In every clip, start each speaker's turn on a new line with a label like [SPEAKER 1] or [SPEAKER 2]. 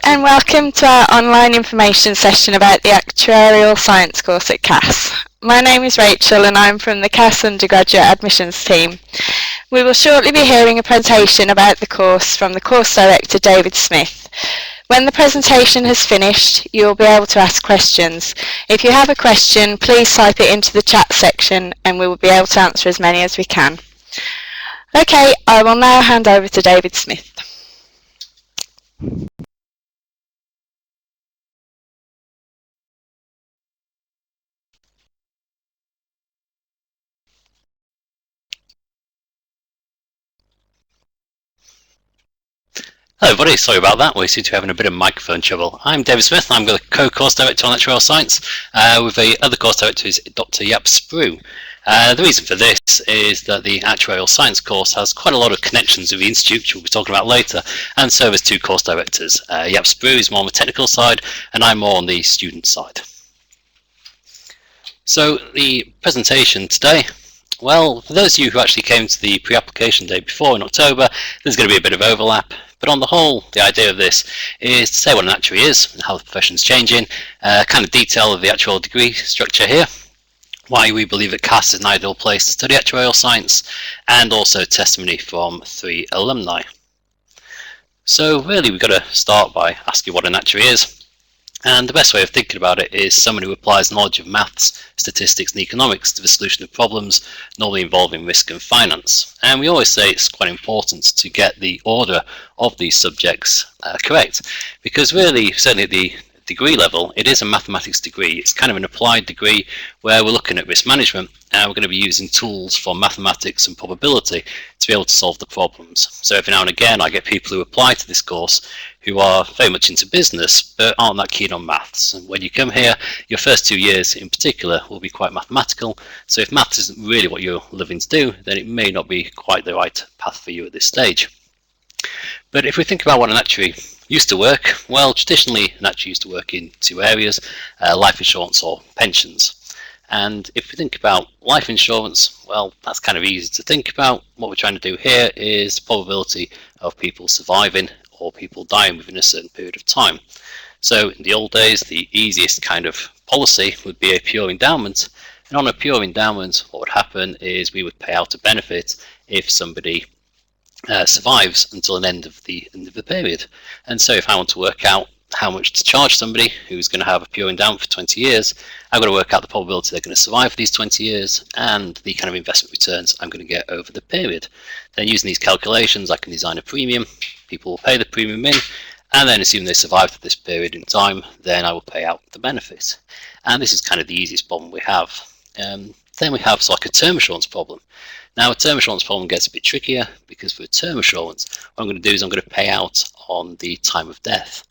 [SPEAKER 1] and welcome to our online information session about the Actuarial Science course at CAS. My name is Rachel and I'm from the CAS Undergraduate Admissions team. We will shortly be hearing a presentation about the course from the course director David Smith. When the presentation has finished, you will be able to ask questions. If you have a question, please type it into the chat section and we will be able to answer as many as we can. Okay, I will now hand over to David Smith.
[SPEAKER 2] Hello everybody, sorry about that, we seem to be having a bit of microphone trouble. I'm David Smith, I'm the co-course director on Actuarial Science, with the other course director is Dr. Jaap Sprue. The reason for this is that the Actuarial Science course has quite a lot of connections with the Institute, which we'll be talking about later, and so there's two course directors. Jaap Sprue is more on the technical side, and I'm more on the student side. So the presentation today, well, for those of you who actually came to the pre-application day before in October, there's going to be a bit of overlap. But on the whole, the idea of this is to say what an actuary is and how the profession is changing, kind of detail of the actual degree structure here, why we believe that CAS is an ideal place to study actuarial science, and also testimony from 3 alumni. So really we've got to start by asking what an actuary is. And the best way of thinking about it is someone who applies knowledge of maths, statistics and economics to the solution of problems normally involving risk and finance. And we always say it's quite important to get the order of these subjects correct, because really, certainly at the degree level, it is a mathematics degree. It's kind of an applied degree where we're looking at risk management and we're going to be using tools from mathematics and probability to be able to solve the problems. So every now and again I get people who apply to this course who are very much into business but aren't that keen on maths. And when you come here, your first 2 years in particular will be quite mathematical, so if maths isn't really what you're living to do, then it may not be quite the right path for you at this stage. But if we think about what an actuary used to work, well, traditionally an actuary used to work in 2 areas, life insurance or pensions. And if we think about life insurance, well, that's kind of easy to think about. What we're trying to do here is the probability of people surviving or people dying within a certain period of time. So in the old days, the easiest kind of policy would be a pure endowment. And on a pure endowment, what would happen is we would pay out a benefit if somebody survives until an end of the period. And so if I want to work out how much to charge somebody who's going to have a pure endowment for 20 years, I've got to work out the probability they're going to survive for these 20 years and the kind of investment returns I'm going to get over the period. Then using these calculations, I can design a premium. People will pay the premium in, and then assuming they survive for this period in time, then I will pay out the benefit. And this is kind of the easiest problem we have. Then we have like a term assurance problem. Now a term assurance problem gets a bit trickier because for a term assurance, what I'm going to do is I'm going to pay out on the time of death.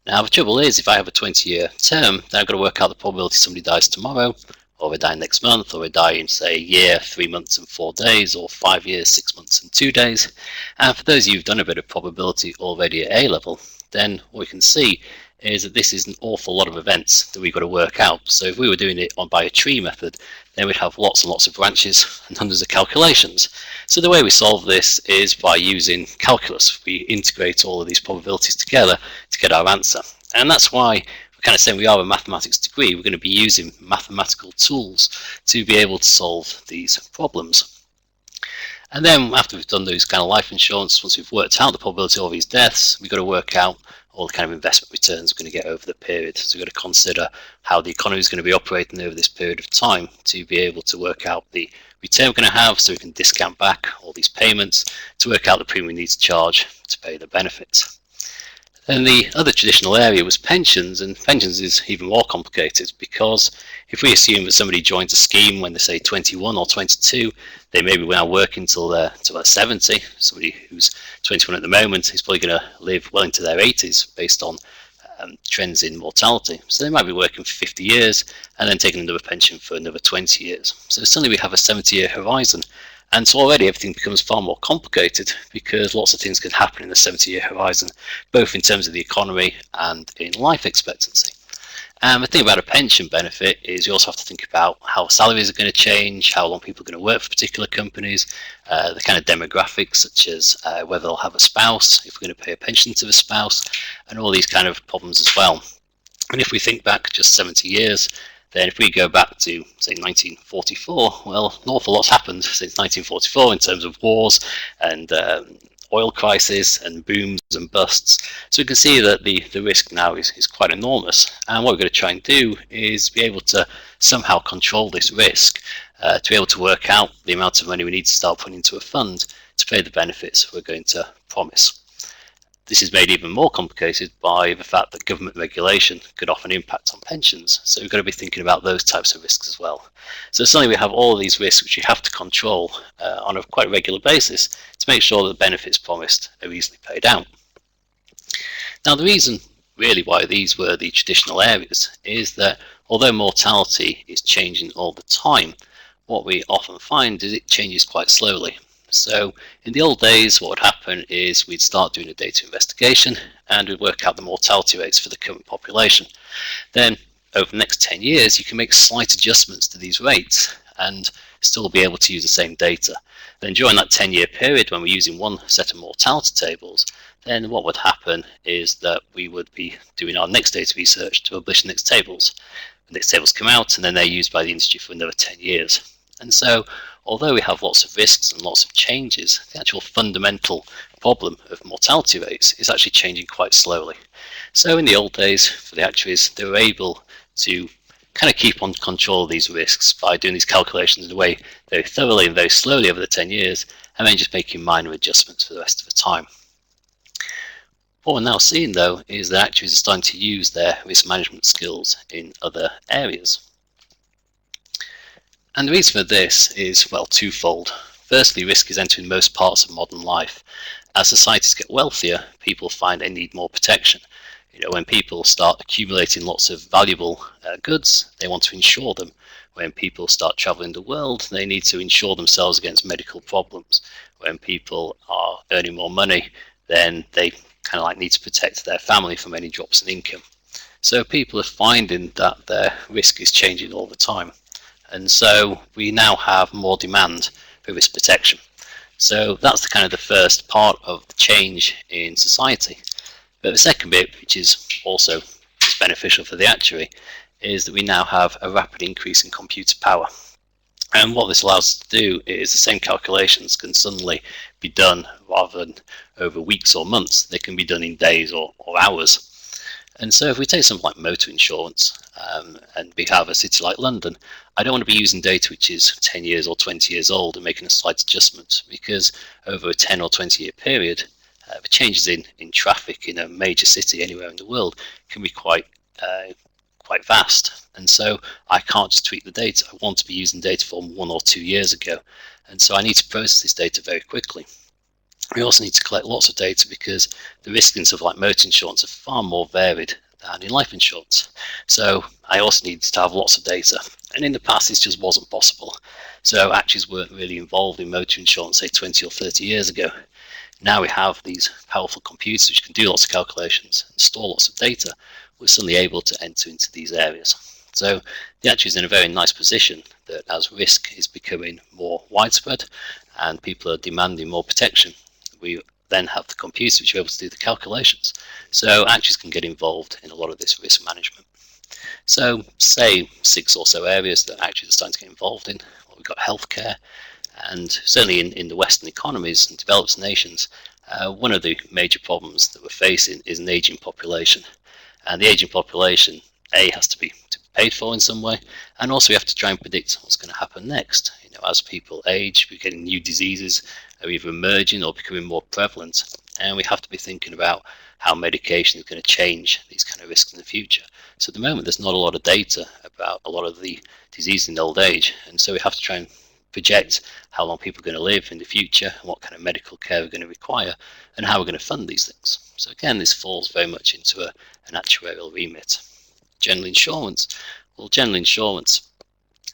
[SPEAKER 2] Now the trouble is, if I have a 20-year term, then I've got to work out the probability somebody dies tomorrow, or they die next month, or they die in say a year, 3 months and 4 days, or 5 years, 6 months and 2 days. And for those of you who've done a bit of probability already at A level, then what we can see is that this is an awful lot of events that we've got to work out. So if we were doing it by a tree method, then we'd have lots and lots of branches and hundreds of calculations. So the way we solve this is by using calculus. We integrate all of these probabilities together to get our answer. And that's why we're kind of saying we are a mathematics degree. We're going to be using mathematical tools to be able to solve these problems. And then after we've done those kind of life insurance, once we've worked out the probability of all these deaths, we've got to work out all the kind of investment returns we're going to get over the period. So we've got to consider how the economy is going to be operating over this period of time to be able to work out the return we're going to have, so we can discount back all these payments to work out the premium we need to charge to pay the benefits. Then the other traditional area was pensions, and pensions is even more complicated because if we assume that somebody joins a scheme when they say 21 or 22, they may be now working till they're 70. Somebody who's 21 at the moment is probably going to live well into their 80s based on trends in mortality. So they might be working for 50 years and then taking another pension for another 20 years. So suddenly we have a 70-year horizon. And so already everything becomes far more complicated because lots of things can happen in the 70-year horizon, both in terms of the economy and in life expectancy. And the thing about a pension benefit is you also have to think about how salaries are going to change, how long people are going to work for particular companies, the kind of demographics such as whether they'll have a spouse, if we're going to pay a pension to the spouse, and all these kind of problems as well. And if we think back just 70 years, then if we go back to, say, 1944, well, an awful lot's happened since 1944 in terms of wars and oil crisis and booms and busts. So we can see that the risk now is quite enormous. And what we're going to try and do is be able to somehow control this risk, to be able to work out the amount of money we need to start putting into a fund to pay the benefits we're going to promise. This is made even more complicated by the fact that government regulation could often impact on pensions. So we've got to be thinking about those types of risks as well. So suddenly we have all of these risks which you have to control on a quite regular basis to make sure that the benefits promised are easily paid out. Now the reason really why these were the traditional areas is that although mortality is changing all the time, what we often find is it changes quite slowly. So in the old days, what would happen is we'd start doing a data investigation and we'd work out the mortality rates for the current population. Then over the next 10 years, you can make slight adjustments to these rates and still be able to use the same data. Then during that 10-year period, when we're using one set of mortality tables, then what would happen is that we would be doing our next data research to publish the next tables. The next tables come out and then they're used by the industry for another 10 years. And so although we have lots of risks and lots of changes, the actual fundamental problem of mortality rates is actually changing quite slowly. So in the old days, for the actuaries, they were able to kind of keep on control of these risks by doing these calculations in a way very thoroughly and very slowly over the 10 years, and then just making minor adjustments for the rest of the time. What we're now seeing, though, is that actuaries are starting to use their risk management skills in other areas. And the reason for this is, well, twofold. Firstly, risk is entering most parts of modern life. As societies get wealthier, people find they need more protection. When people start accumulating lots of valuable goods, they want to insure them. When people start traveling the world, they need to insure themselves against medical problems. When people are earning more money, then they kind of need to protect their family from any drops in income. So people are finding that their risk is changing all the time. And so we now have more demand for risk protection. So that's the kind of the first part of the change in society. But the second bit, which is also beneficial for the actuary, is that we now have a rapid increase in computer power. And what this allows us to do is the same calculations can suddenly be done rather than over weeks or months. They can be done in days or hours. And so if we take something like motor insurance, and we have a city like London, I don't want to be using data which is 10 years or 20 years old and making a slight adjustment, because over a 10 or 20 year period, the changes in traffic in a major city anywhere in the world can be quite vast. And so I can't just tweak the data. I want to be using data from 1 or 2 years ago. And so I need to process this data very quickly. We also need to collect lots of data because the risks in stuff like motor insurance are far more varied than in life insurance. So I also need to have lots of data. And in the past, this just wasn't possible. So actuaries weren't really involved in motor insurance, say 20 or 30 years ago. Now we have these powerful computers which can do lots of calculations and store lots of data. We're suddenly able to enter into these areas. So the actuary is in a very nice position that as risk is becoming more widespread and people are demanding more protection, we then have the computers which are able to do the calculations. So actuaries can get involved in a lot of this risk management. So say 6 or so areas that actuaries are starting to get involved in. Well, we've got healthcare, and certainly in the Western economies and developed nations, one of the major problems that we're facing is an aging population. And the aging population, has to be paid for in some way, and also we have to try and predict what's going to happen next. As people age, we're getting new diseases are either emerging or becoming more prevalent, and we have to be thinking about how medication is going to change these kind of risks in the future. So at the moment, there's not a lot of data about a lot of the diseases in old age, and so we have to try and project how long people are going to live in the future, and what kind of medical care we're going to require, and how we're going to fund these things. So again, this falls very much into an actuarial remit. General insurance. Well, general insurance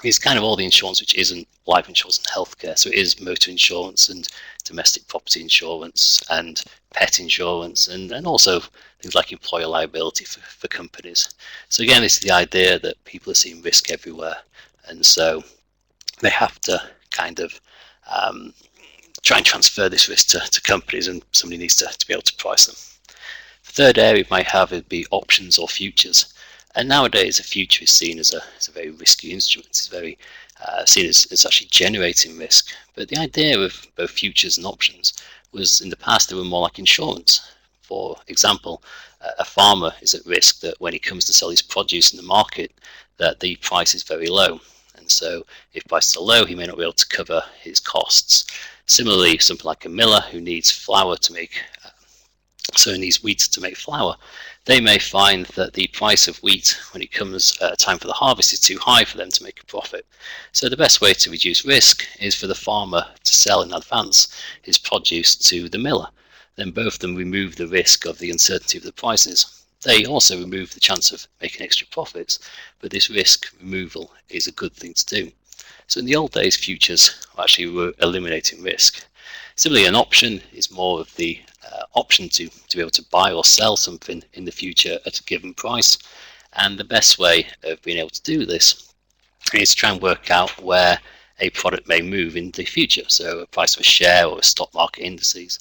[SPEAKER 2] is kind of all the insurance which isn't life insurance and healthcare. So it is motor insurance and domestic property insurance and pet insurance, and also things like employer liability for companies. So again, this is the idea that people are seeing risk everywhere, and so they have to kind of try and transfer this risk to companies, and somebody needs to be able to price them. The third area we might have would be options or futures. And nowadays, a future is seen as a very risky instrument. It's very seen as actually generating risk. But the idea of both futures and options was, in the past, they were more like insurance. For example, a farmer is at risk that when he comes to sell his produce in the market, that the price is very low. And so if prices are low, he may not be able to cover his costs. Similarly, something like a miller who needs flour to make, so needs wheat to make flour, they may find that the price of wheat when it comes time for the harvest is too high for them to make a profit. So the best way to reduce risk is for the farmer to sell in advance his produce to the miller. Then both of them remove the risk of the uncertainty of the prices. They also remove the chance of making extra profits, but this risk removal is a good thing to do. So in the old days, futures actually were eliminating risk. Similarly, an option is more of the option to be able to buy or sell something in the future at a given price. And the best way of being able to do this is to try and work out where a product may move in the future. So a price of a share or a stock market indices.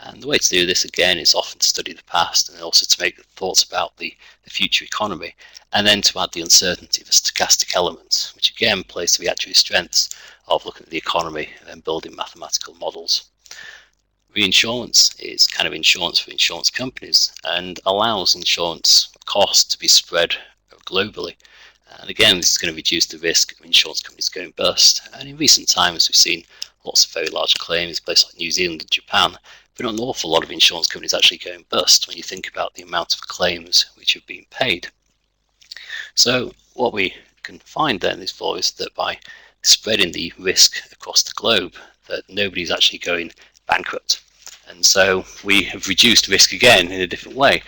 [SPEAKER 2] And the way to do this, again, is often to study the past and also to make thoughts about the future economy, and then to add the uncertainty of a stochastic element, which again plays to the actuary strengths of looking at the economy and building mathematical models. Reinsurance is kind of insurance for insurance companies and allows insurance costs to be spread globally. And again, this is going to reduce the risk of insurance companies going bust. And in recent times, we've seen lots of very large claims in places like New Zealand and Japan, but not an awful lot of insurance companies actually going bust when you think about the amount of claims which have been paid. So what we can find then is that by spreading the risk across the globe, that nobody's actually going bankrupt. And so we have reduced risk again in a different way,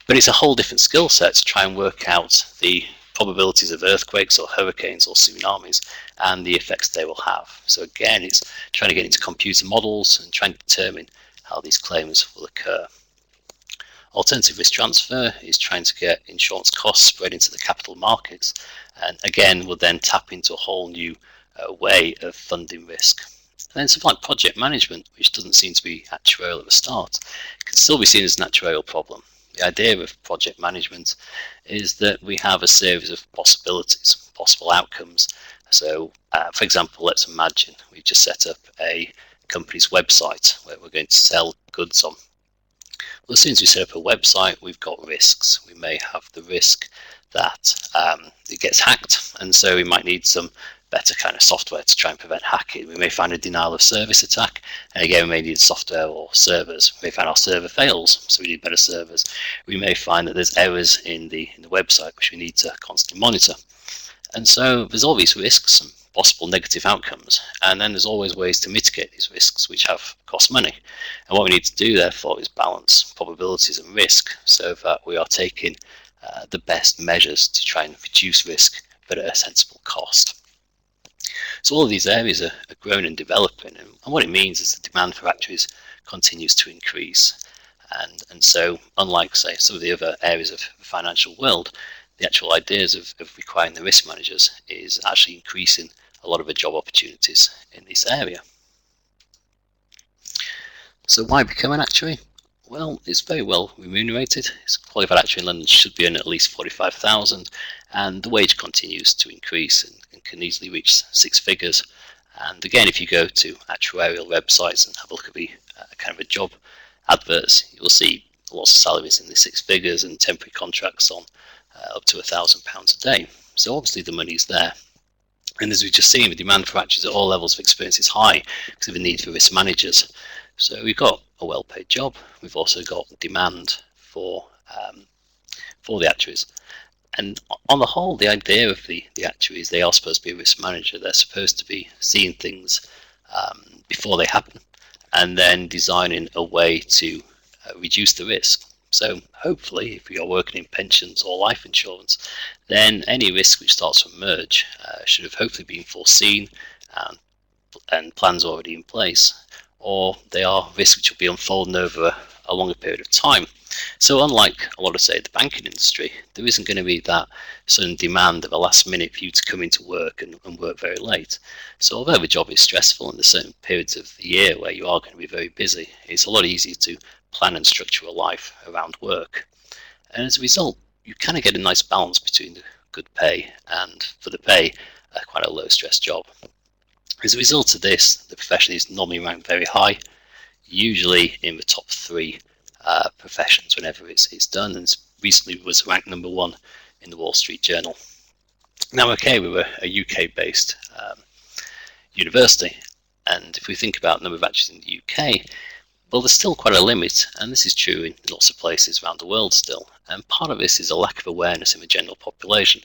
[SPEAKER 2] but it's a whole different skill set to try and work out the probabilities of earthquakes or hurricanes or tsunamis and the effects they will have. So again, it's trying to get into computer models and trying to determine how these claims will occur. Alternative risk transfer is trying to get insurance costs spread into the capital markets, and again we'll then tap into a whole new way of funding risk. And then something like project management, which doesn't seem to be actuarial at the start, can still be seen as an actuarial problem. The idea of project management is that we have a series of possibilities, possible outcomes. So for example, let's imagine we've just set up a company's website where we're going to sell goods on. Well, as soon as we set up a website, we've got risks. We may have the risk that it gets hacked, and so we might need some better kind of software to try and prevent hacking. We may find a denial of service attack, and again we may need software or servers. We may find our server fails, so we need better servers. We may find that there's errors in the website which we need to constantly monitor. And so there's all these risks and possible negative outcomes, and then there's always ways to mitigate these risks which have cost money. And what we need to do therefore is balance probabilities and risk so that we are taking the best measures to try and reduce risk but at a sensible cost. So all of these areas are growing and developing, and what it means is the demand for actuaries continues to increase. And so unlike, say, some of the other areas of the financial world, the actual ideas of requiring the risk managers is actually increasing a lot of the job opportunities in this area. So why become an actuary? Well, it's very well remunerated. It's a qualified actuary in London should be earning at least 45,000, and the wage continues to increase and can easily reach 6 figures. And again, if you go to actuarial websites and have a look at the kind of a job adverts, you'll see lots of salaries in the 6 figures and temporary contracts on up to £1,000 a day. So obviously the money's there. And as we've just seen, the demand for actuaries at all levels of experience is high because of the need for risk managers. So we've got a well-paid job. We've also got demand for the actuaries. And on the whole, the idea of the actuaries, they are supposed to be a risk manager. They're supposed to be seeing things before they happen and then designing a way to reduce the risk. So hopefully, if you're working in pensions or life insurance, then any risk which starts to emerge should have hopefully been foreseen and plans already in place, or they are risks which will be unfolding over a longer period of time. So unlike a lot of, say, the banking industry, there isn't going to be that sudden demand of a last minute for you to come into work and work very late. So although the job is stressful and there's certain periods of the year where you are going to be very busy, it's a lot easier to plan and structure a life around work. And as a result, you kind of get a nice balance between the good pay and, for the pay, quite a low stress job. As a result of this, the profession is normally ranked very high, usually in the top 3 professions whenever it's done, and recently was ranked #1 in the Wall Street Journal. Now, okay, we were a UK-based university, and if we think about the number of actuaries in the UK, well, there's still quite a limit, and this is true in lots of places around the world still, and part of this is a lack of awareness in the general population.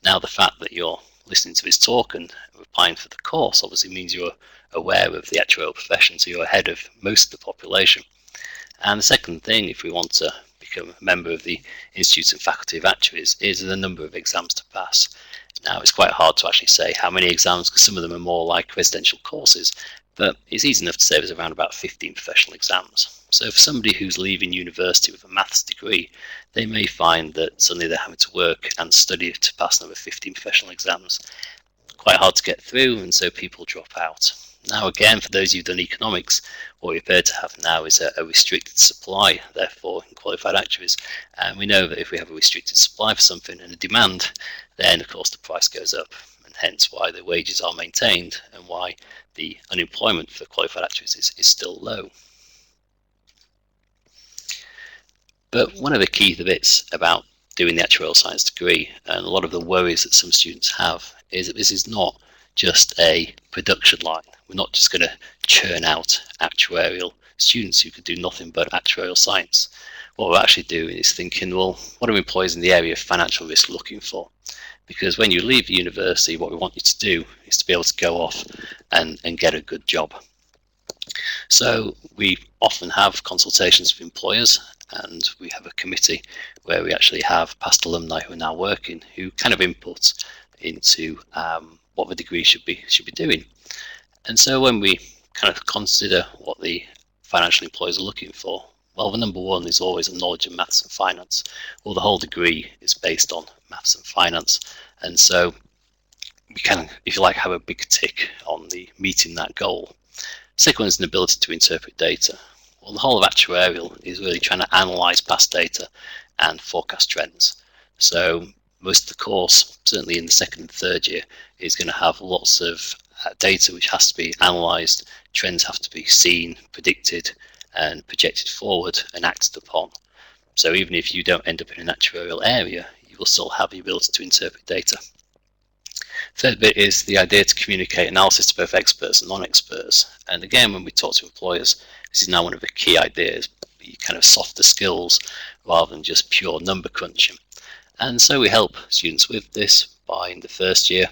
[SPEAKER 2] Now, the fact that you're listening to this talk and applying for the course obviously means you're aware of the actuarial profession, so you're ahead of most of the population. And the second thing, if we want to become a member of the Institute and Faculty of Actuaries, is the number of exams to pass. Now, it's quite hard to actually say how many exams, because some of them are more like residential courses, but it's easy enough to say there's around about 15 professional exams. So for somebody who's leaving university with a maths degree, they may find that suddenly they're having to work and study to pass another 15 professional exams. Quite hard to get through, and so people drop out. Now again, for those who've done economics, what we appear to have now is a restricted supply, therefore, in qualified actuaries. And we know that if we have a restricted supply for something and a demand, then of course the price goes up, and hence why the wages are maintained and why the unemployment for qualified actuaries is still low. But one of the key bits about doing the actuarial science degree, and a lot of the worries that some students have, is that this is not just a production line. We're not just going to churn out actuarial students who could do nothing but actuarial science. What we're actually doing is thinking, well, what are employers in the area of financial risk looking for? Because when you leave university, what we want you to do is to be able to go off and get a good job. So we often have consultations with employers, and we have a committee where we actually have past alumni who are now working, who kind of input into what the degree should be doing. And so when we kind of consider what the financial employers are looking for, well, the #1 is always a knowledge of maths and finance. Well, the whole degree is based on maths and finance, and so we can, if you like, have a big tick on the meeting that goal. Second one is an ability to interpret data. Well, the whole of actuarial is really trying to analyse past data and forecast trends. So most of the course, certainly in the second and third year, is going to have lots of data which has to be analysed, trends have to be seen, predicted and projected forward and acted upon. So even if you don't end up in an actuarial area, you will still have the ability to interpret data. Third bit is the idea to communicate analysis to both experts and non-experts. And again, when we talk to employers, this is now one of the key ideas, the kind of softer skills rather than just pure number crunching. And so we help students with this by, in the first year,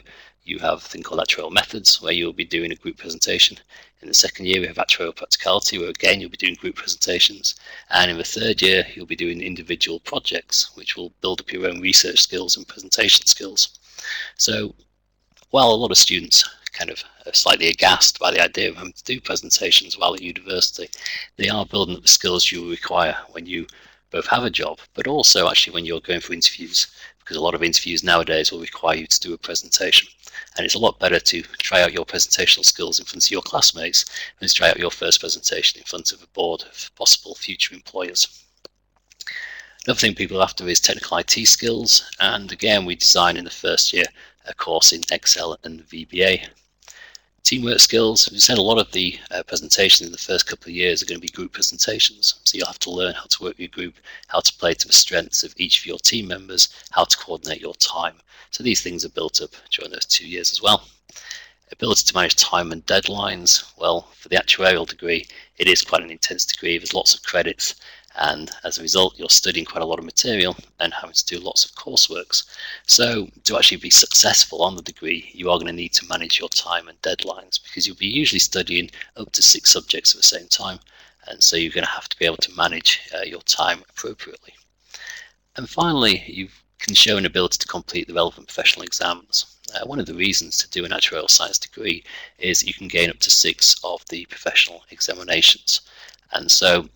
[SPEAKER 2] you have a thing called actuarial methods, where you'll be doing a group presentation. In the second year, we have actuarial practicality, where again, you'll be doing group presentations. And in the third year, you'll be doing individual projects, which will build up your own research skills and presentation skills. So while a lot of students kind of are slightly aghast by the idea of having to do presentations while at university, they are building up the skills you will require when you both have a job, but also actually when you're going for interviews, because a lot of interviews nowadays will require you to do a presentation. And it's a lot better to try out your presentational skills in front of your classmates than to try out your first presentation in front of a board of possible future employers. Another thing people are after is technical IT skills, and again we design in the first year a course in Excel and VBA. Teamwork skills, we said a lot of the presentations in the first couple of years are going to be group presentations, so you'll have to learn how to work with your group, how to play to the strengths of each of your team members, how to coordinate your time. So these things are built up during those 2 years as well. Ability to manage time and deadlines, well, for the actuarial degree, it is quite an intense degree, there's lots of credits, and as a result you're studying quite a lot of material and having to do lots of courseworks. So to actually be successful on the degree, you are going to need to manage your time and deadlines, because you'll be usually studying up to 6 subjects at the same time, and so you're going to have to be able to manage your time appropriately. And finally, you can show an ability to complete the relevant professional exams. One of the reasons to do an actuarial science degree is that you can gain up to 6 of the professional examinations, and so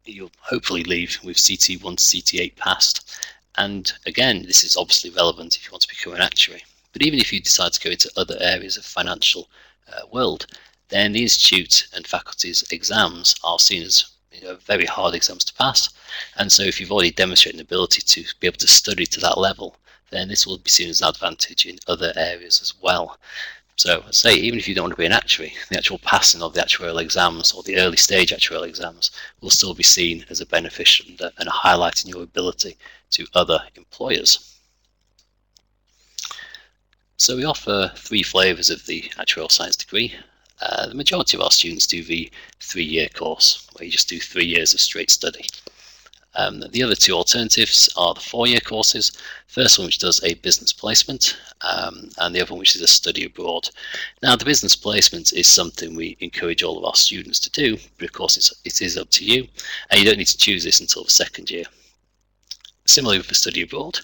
[SPEAKER 2] you'll hopefully leave with CT1 to CT8 passed. And again, this is obviously relevant if you want to become an actuary. But even if you decide to go into other areas of financial world, then the institute and faculty's exams are seen as very hard exams to pass. And so if you've already demonstrated an ability to be able to study to that level, then this will be seen as an advantage in other areas as well. So I say, even if you don't want to be an actuary, the actual passing of the actuarial exams or the early stage actuarial exams will still be seen as a benefit and a highlight in your ability to other employers. So we offer 3 flavours of the actuarial science degree. The majority of our students do the 3-year course, where you just do 3 years of straight study. The other 2 alternatives are the 4-year courses. First one, which does a business placement, and the other one, which is a study abroad. Now, the business placement is something we encourage all of our students to do, but of course it is up to you, and you don't need to choose this until the 2nd year. Similarly with the study abroad,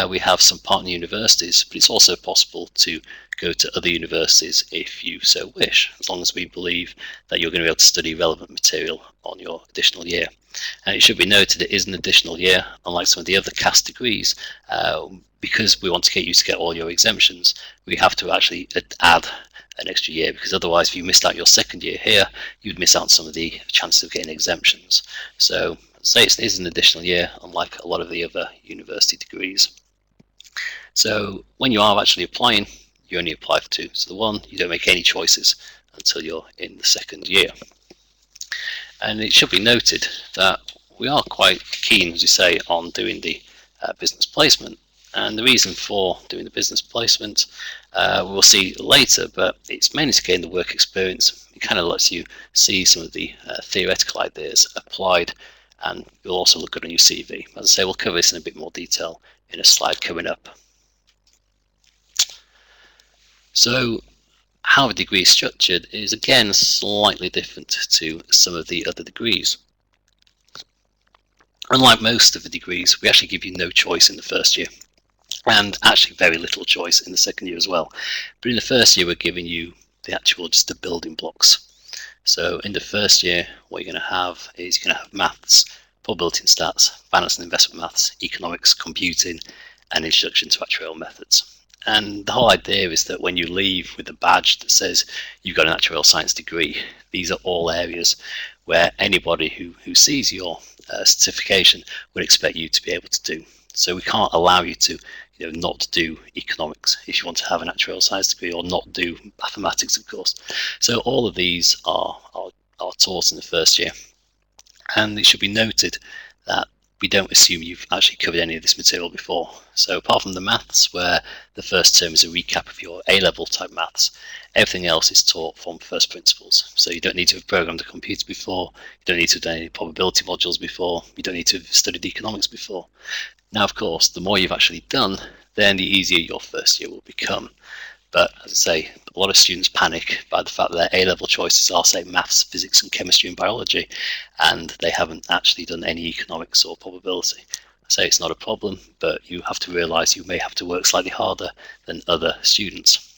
[SPEAKER 2] we have some partner universities, but it's also possible to go to other universities if you so wish, as long as we believe that you're going to be able to study relevant material on your additional year. And it should be noted it is an additional year, unlike some of the other CAS degrees. Because we want to get you to get all your exemptions, we have to actually add an extra year, because otherwise if you missed out your 2nd year here, you'd miss out on some of the chances of getting exemptions. So say it is an additional year, unlike a lot of the other university degrees. So when you are actually applying, you only apply for 2. So the 1, you don't make any choices until you're in the 2nd year. And it should be noted that we are quite keen, as we say, on doing the business placement. And the reason for doing the business placement, we'll see later, but it's mainly to gain the work experience. It kind of lets you see some of the theoretical ideas applied, and you'll also look good on your CV. As I say, we'll cover this in a bit more detail in a slide coming up. So how the degree is structured is again slightly different to some of the other degrees. Unlike most of the degrees, we actually give you no choice in the 1st year, and actually very little choice in the 2nd year as well. But in the 1st year, we're giving you the actual just the building blocks. So in the 1st year, what you're going to have is you're going to have maths, probability and stats, finance and investment maths, economics, computing, and introduction to actuarial methods. And the whole idea is that when you leave with a badge that says you've got an actuarial science degree, these are all areas where anybody who sees your certification would expect you to be able to do. So we can't allow you to not do economics if you want to have an actuarial science degree, or not do mathematics, of course. So all of these are taught in the 1st year. And it should be noted that we don't assume you've actually covered any of this material before. So apart from the maths, where the 1st term is a recap of your A-level type maths, everything else is taught from first principles. So you don't need to have programmed a computer before, you don't need to have done any probability modules before, you don't need to have studied economics before. Now, of course, the more you've actually done, then the easier your 1st year will become. But as I say, a lot of students panic by the fact that their A-level choices are, say, maths, physics and chemistry and biology, and they haven't actually done any economics or probability. I say it's not a problem, but you have to realise you may have to work slightly harder than other students.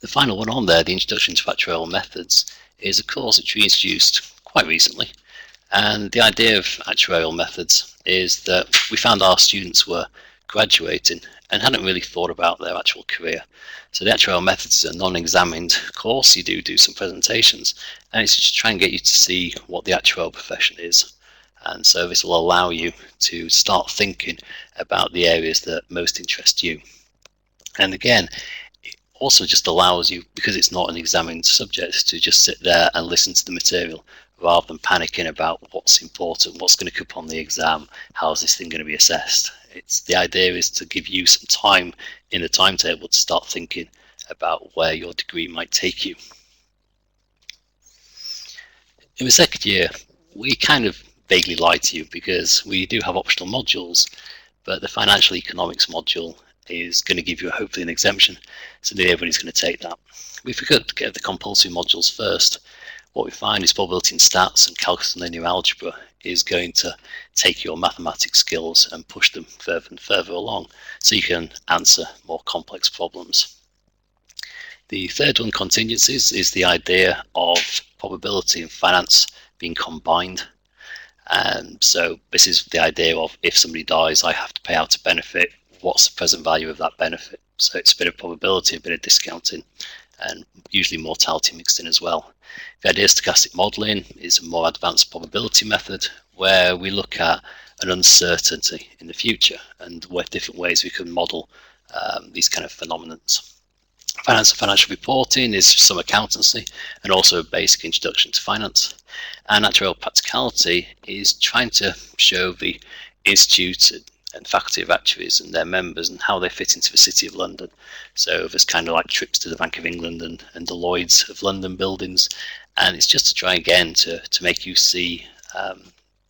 [SPEAKER 2] The final one on there, the Introduction to Actuarial Methods, is a course which we introduced quite recently. And the idea of actuarial methods is that we found our students were graduating and hadn't really thought about their actual career. So the actuarial methods is a non-examined course. You do some presentations, and it's just to try and get you to see what the actuarial profession is. And so this will allow you to start thinking about the areas that most interest you. And again, it also just allows you, because it's not an examined subject, to just sit there and listen to the material rather than panicking about what's important, what's going to come on the exam, how's this thing going to be assessed. The idea is to give you some time in the timetable to start thinking about where your degree might take you. In the 2nd year, we kind of vaguely lie to you, because we do have optional modules, but the financial economics module is going to give you hopefully an exemption, so nearly everybody's going to take that. We forgot to get the compulsory modules first, what we find is probability and stats and calculus and linear algebra is going to take your mathematics skills and push them further and further along so you can answer more complex problems. The third one, contingencies, is the idea of probability and finance being combined. And so this is the idea of, if somebody dies, I have to pay out a benefit. What's the present value of that benefit? So it's a bit of probability, a bit of discounting, and usually mortality mixed in as well. The idea of stochastic modelling is a more advanced probability method where we look at an uncertainty in the future and what different ways we can model these kind of phenomena. Finance and financial reporting is some accountancy and also a basic introduction to finance. And actuarial practicality is trying to show the institute and faculty of actuaries and their members and how they fit into the City of London. So there's kind of like trips to the Bank of England and the Lloyd's of London buildings, and it's just to try again to make you see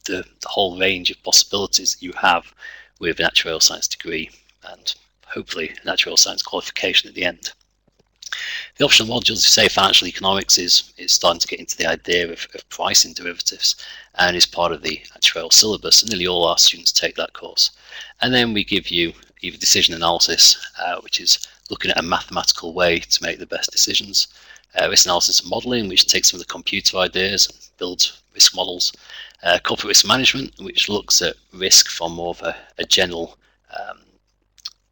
[SPEAKER 2] the whole range of possibilities that you have with an actuarial science degree and hopefully an actuarial science qualification at the end. The optional modules, say financial economics, is starting to get into the idea of pricing derivatives and is part of the actuarial syllabus, and nearly all our students take that course. And then we give you either decision analysis, which is looking at a mathematical way to make the best decisions, risk analysis and modelling, which takes some of the computer ideas and builds risk models, corporate risk management, which looks at risk from more of a general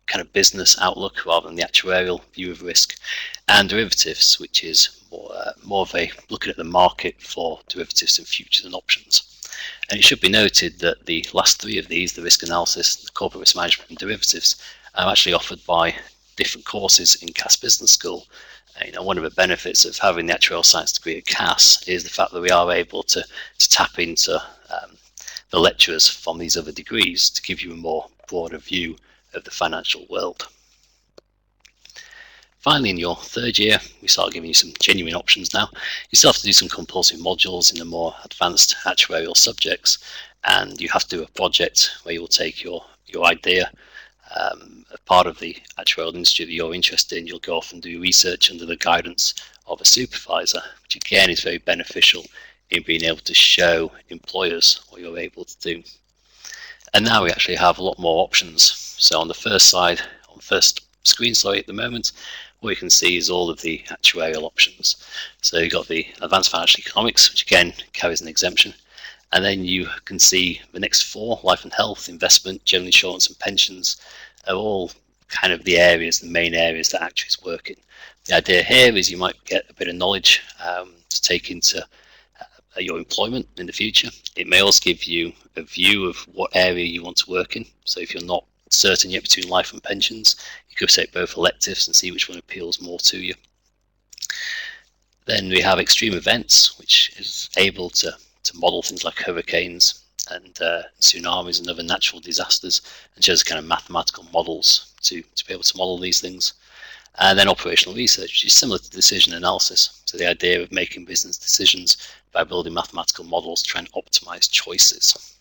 [SPEAKER 2] kind of business outlook rather than the actuarial view of risk, and derivatives, which is more of a looking at the market for derivatives and futures and options. And it should be noted that the last three of these, the risk analysis, the corporate risk management and derivatives, are actually offered by different courses in Cass Business School. One of the benefits of having the actuarial science degree at Cass is the fact that we are able to tap into the lecturers from these other degrees to give you a more broader view of the financial world. Finally, in your third year, we start giving you some genuine options now. You still have to do some compulsory modules in the more advanced actuarial subjects, and you have to do a project where you will take your idea, a part of the actuarial industry that you're interested in. You'll go off and do research under the guidance of a supervisor, which again is very beneficial in being able to show employers what you're able to do. And now we actually have a lot more options. So on the first side, on the first screen, at the moment, what you can see is all of the actuarial options. So you've got the advanced financial economics, which again carries an exemption. And then you can see the next four, life and health, investment, general insurance and pensions, are all kind of the main areas that actuaries work in. The idea here is you might get a bit of knowledge to take into your employment in the future. It may also give you a view of what area you want to work in. So if you're not certain yet between life and pensions, you could take both electives and see which one appeals more to you. Then we have extreme events, which is able to model things like hurricanes and tsunamis and other natural disasters, and shows kind of mathematical models to be able to model these things. And then operational research, which is similar to decision analysis. So the idea of making business decisions by building mathematical models to try and optimize choices.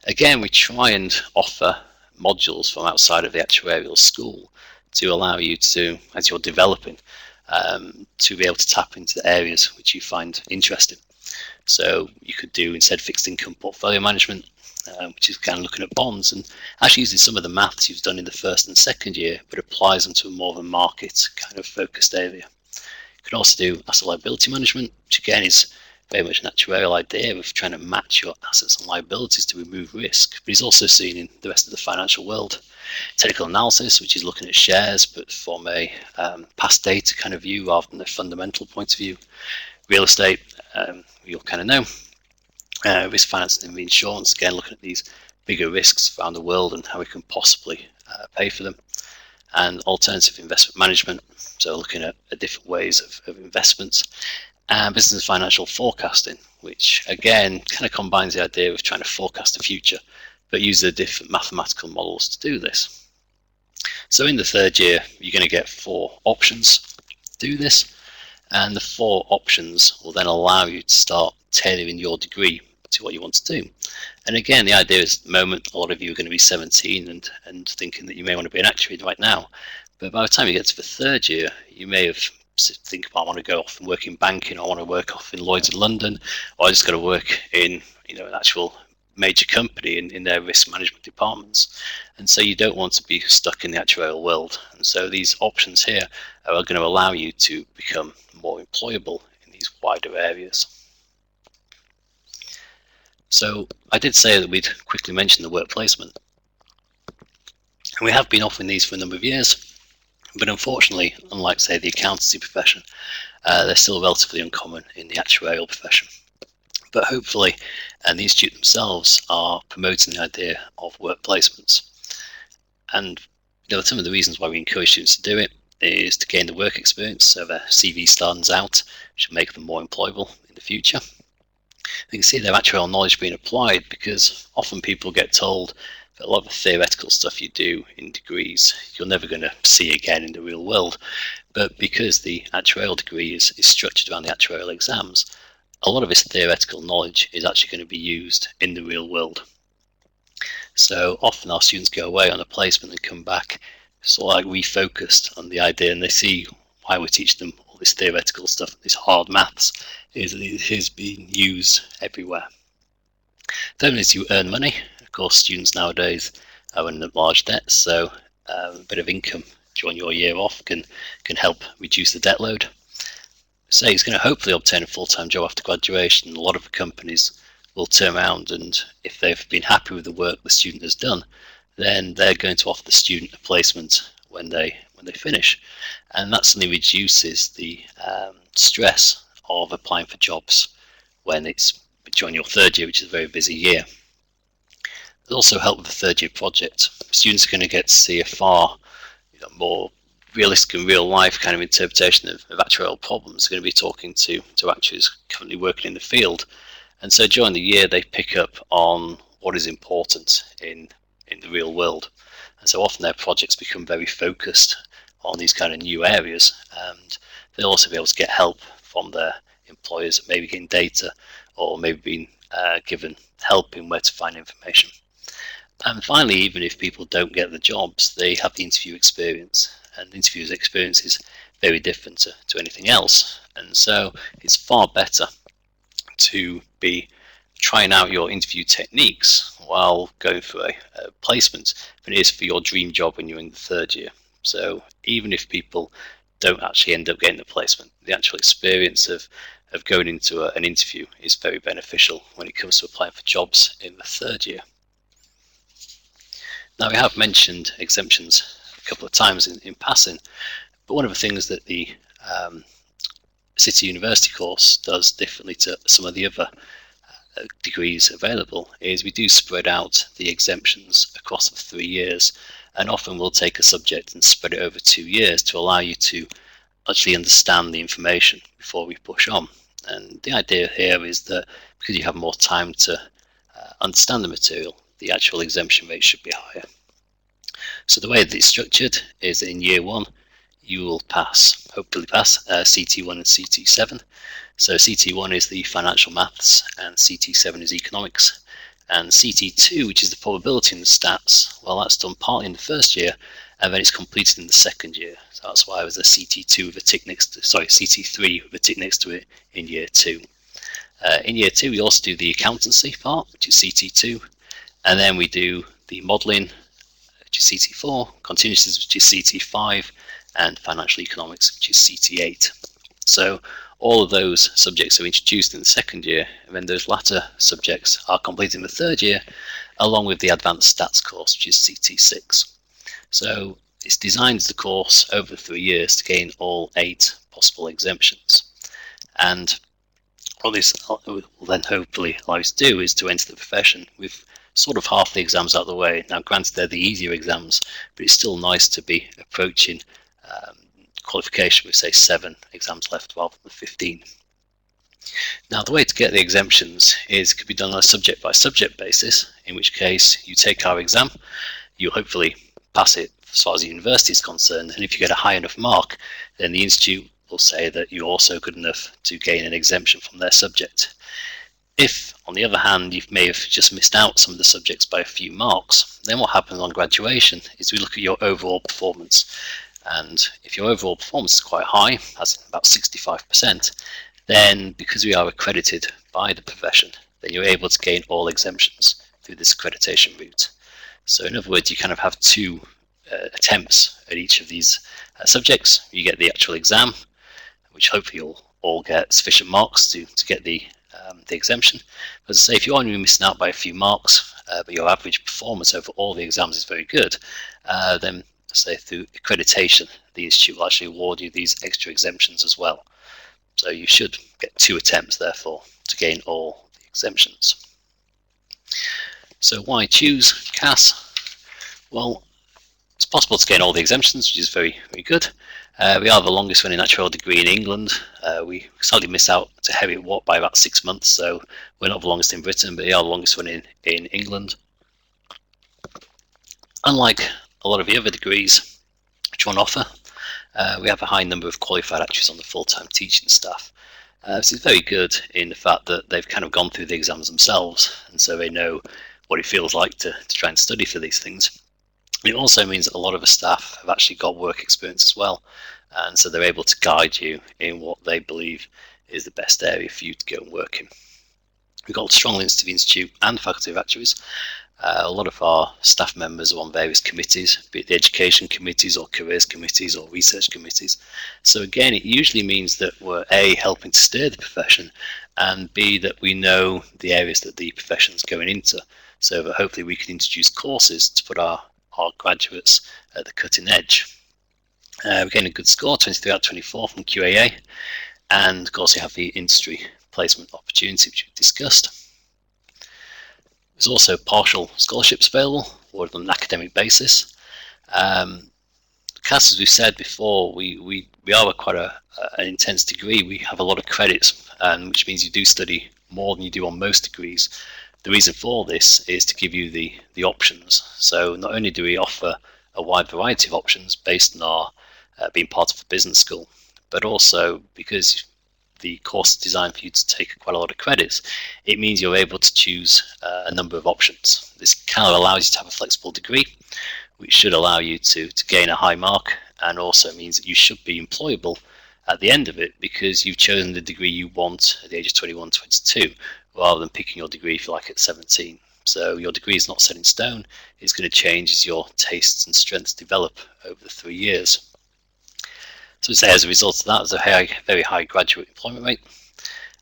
[SPEAKER 2] Again, we try and offer modules from outside of the actuarial school to allow you to, as you're developing, to be able to tap into the areas which you find interesting. So you could do instead fixed income portfolio management, which is kind of looking at bonds and actually using some of the maths you've done in the first and second year, but applies them to a more of a market kind of focused area. You can also do asset liability management, which again is very much an actuarial idea of trying to match your assets and liabilities to remove risk, but is also seen in the rest of the financial world. Technical analysis, which is looking at shares, but from a past data kind of view rather than a fundamental point of view. Real estate, you'll kind of know. Risk finance and reinsurance, again looking at these bigger risks around the world and how we can possibly pay for them. And alternative investment management, so looking at different ways of investments. And business and financial forecasting, which again kind of combines the idea of trying to forecast the future, but use the different mathematical models to do this. So in the third year, you're going to get 4 options to do this, and the 4 options will then allow you to start tailoring your degree to what you want to do. And again, the idea is at the moment, a lot of you are going to be 17 and thinking that you may want to be an actuary right now, but by the time you get to the third year, you may have think, I want to go off and work in banking, or I want to work off in Lloyd's in London, or I just got to work in an actual major company in their risk management departments. And so you don't want to be stuck in the actuarial world. And so these options here are going to allow you to become more employable in these wider areas. So I did say that we'd quickly mention the work placement. And we have been offering these for a number of years, but unfortunately, unlike, say, the accountancy profession, they're still relatively uncommon in the actuarial profession. But hopefully, the institute themselves are promoting the idea of work placements. And some of the reasons why we encourage students to do it is to gain the work experience, so their CV stands out, which will make them more employable in the future. You can see their actuarial knowledge being applied, because often people get told that a lot of the theoretical stuff you do in degrees you're never going to see again in the real world. But because the actuarial degree is structured around the actuarial exams, a lot of this theoretical knowledge is actually going to be used in the real world. So often our students go away on a placement and come back sort of like refocused on the idea, and they see why we teach them all this theoretical stuff, this hard maths, is that it is being used everywhere. Thirdly, is you earn money. Of course, students nowadays are in large debts, so a bit of income during your year off can help reduce the debt load. Say he's going to hopefully obtain a full-time job after graduation. A lot of the companies will turn around, and if they've been happy with the work the student has done, then they're going to offer the student a placement when they finish, and that suddenly reduces the stress of applying for jobs when it's during your third year, which is a very busy year. It'll also help with the third year project. Students are going to get to see a far more realistic and real life kind of interpretation of actuarial problems. They're going to be talking to actuaries currently working in the field, and so during the year they pick up on what is important in the real world, and so often their projects become very focused on these kind of new areas, and they'll also be able to get help from their employers, maybe getting data, or maybe being given help in where to find information. And finally, even if people don't get the jobs, they have the interview experience, and the interview's experience is very different to anything else. And so it's far better to be trying out your interview techniques while going for a placement than it is for your dream job when you're in the third year. So even if people don't actually end up getting the placement, the actual experience of going into an interview is very beneficial when it comes to applying for jobs in the third year. Now, we have mentioned exemptions a couple of times in passing, but one of the things that the City University course does differently to some of the other degrees available is we do spread out the exemptions across the 3 years, and often we'll take a subject and spread it over 2 years to allow you to actually understand the information before we push on. And the idea here is that because you have more time to understand the material, the actual exemption rate should be higher. So the way that it's structured is that in year 1 you will hopefully pass CT1 and CT7. So CT1 is the financial maths and CT7 is economics, and CT2, which is the probability and the stats, well, that's done partly in the first year and then it's completed in the second year. So that's why there's a CT2 with a tick next to, CT3 with a tick next to it in year 2. In year 2 we also do the accountancy part, which is CT2, and then we do the modelling, which is CT4, continuous, which is CT5, and financial economics, which is CT8. So all of those subjects are introduced in the second year, and then those latter subjects are completed in the third year, along with the advanced stats course, which is CT6. So it's designed as a course over 3 years to gain all 8 possible exemptions. And what this will then hopefully allow you to do is to enter the profession with sort of half the exams out of the way. Now, granted, they're the easier exams, but it's still nice to be approaching qualification with, say, 7 exams left rather than 15. Now, the way to get the exemptions could be done on a subject by subject basis, in which case you take our exam, you'll hopefully pass it as far as the university is concerned, and if you get a high enough mark, then the institute will say that you're also good enough to gain an exemption from their subject. If, on the other hand, you may have just missed out some of the subjects by a few marks, then what happens on graduation is we look at your overall performance, And if your overall performance is quite high, that's about 65%, then because we are accredited by the profession, then you're able to gain all exemptions through this accreditation route. So in other words, you kind of have two attempts at each of these subjects. You get the actual exam, which hopefully you'll all get sufficient marks to get the exemption. As I say, if you're only missing out by a few marks, but your average performance over all the exams is very good, then say through accreditation, the institute will actually award you these extra exemptions as well. So you should get 2 attempts, therefore, to gain all the exemptions. So why choose CAS? Well, it's possible to gain all the exemptions, which is very, very good. We are the longest running actuarial degree in England. We slightly miss out to Heriot Watt by about 6 months, so we're not the longest in Britain, but we are the longest running in England. Unlike a lot of the other degrees which are on offer, we have a high number of qualified actuaries on the full-time teaching staff. This is very good in the fact that they've kind of gone through the exams themselves, and so they know what it feels like to try and study for these things. It also means that a lot of the staff have actually got work experience as well, and so they're able to guide you in what they believe is the best area for you to go and work in. We've got strong links to the Institute and Faculty of Actuaries. A lot of our staff members are on various committees, be it the education committees or careers committees or research committees. So again, it usually means that we're A, helping to steer the profession, and B, that we know the areas that the profession's going into, so that hopefully we can introduce courses to put our graduates at the cutting edge. We're getting a good score, 23 out of 24 from QAA, and of course we have the industry placement opportunity which we've discussed. There's also partial scholarships available, awarded on an academic basis. CAS, as we've said before, we are quite an intense degree. We have a lot of credits, which means you do study more than you do on most degrees. The reason for this is to give you the options. So not only do we offer a wide variety of options based on our being part of a business school, but also because the course is designed for you to take quite a lot of credits, it means you're able to choose a number of options. This kind of allows you to have a flexible degree, which should allow you to gain a high mark, and also means that you should be employable at the end of it because you've chosen the degree you want at the age of 21, 22, rather than picking your degree if you like at 17. So your degree is not set in stone, it's going to change as your tastes and strengths develop over the 3 years. So say as a result of that, there's a very high graduate employment rate,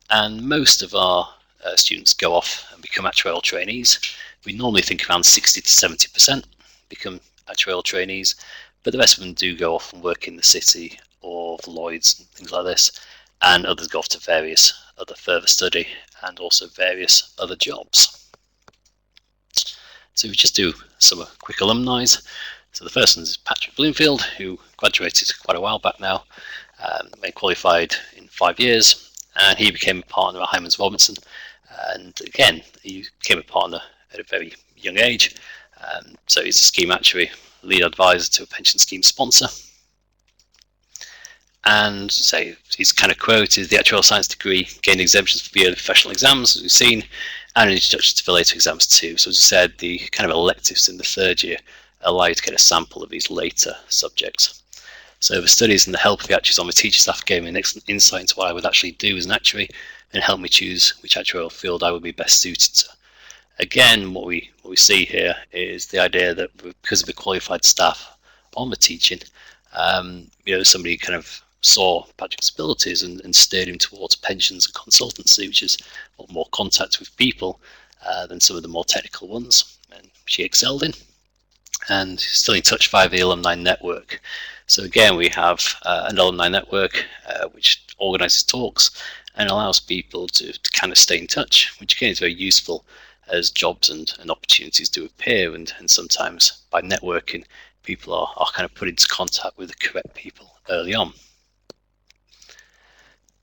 [SPEAKER 2] and most of our students go off and become actuarial trainees. We normally think around 60 to 70% become actuarial trainees, but the rest of them do go off and work in the city or Lloyd's and things like this, and others go off to various other further study and also various other jobs. So we just do some quick alumni. So the first one is Patrick Bloomfield, who graduated quite a while back now, made qualified in 5 years, and he became a partner at Hymans Robinson. And again, he became a partner at a very young age. So he's a scheme actuary, lead advisor to a pension scheme sponsor. And say his kind of quote is the actuarial science degree gained exemptions for the early professional exams, as we've seen, and an introduction to the later exams too. So as I said, the kind of electives in the 3rd year allow you to get a sample of these later subjects. So the studies and the help of the actuaries on the teacher staff gave me an excellent insight into what I would actually do as an actuary and help me choose which actuarial field I would be best suited to. Again, what we see here is the idea that because of the qualified staff on the teaching, somebody kind of saw Patrick's abilities and steered him towards pensions and consultancy, which is a lot more contact with people than some of the more technical ones, and which he excelled in. And still in touch via the alumni network. So again, we have an alumni network which organises talks and allows people to kind of stay in touch, which again is very useful as jobs and opportunities do appear, and sometimes by networking, people are kind of put into contact with the correct people early on.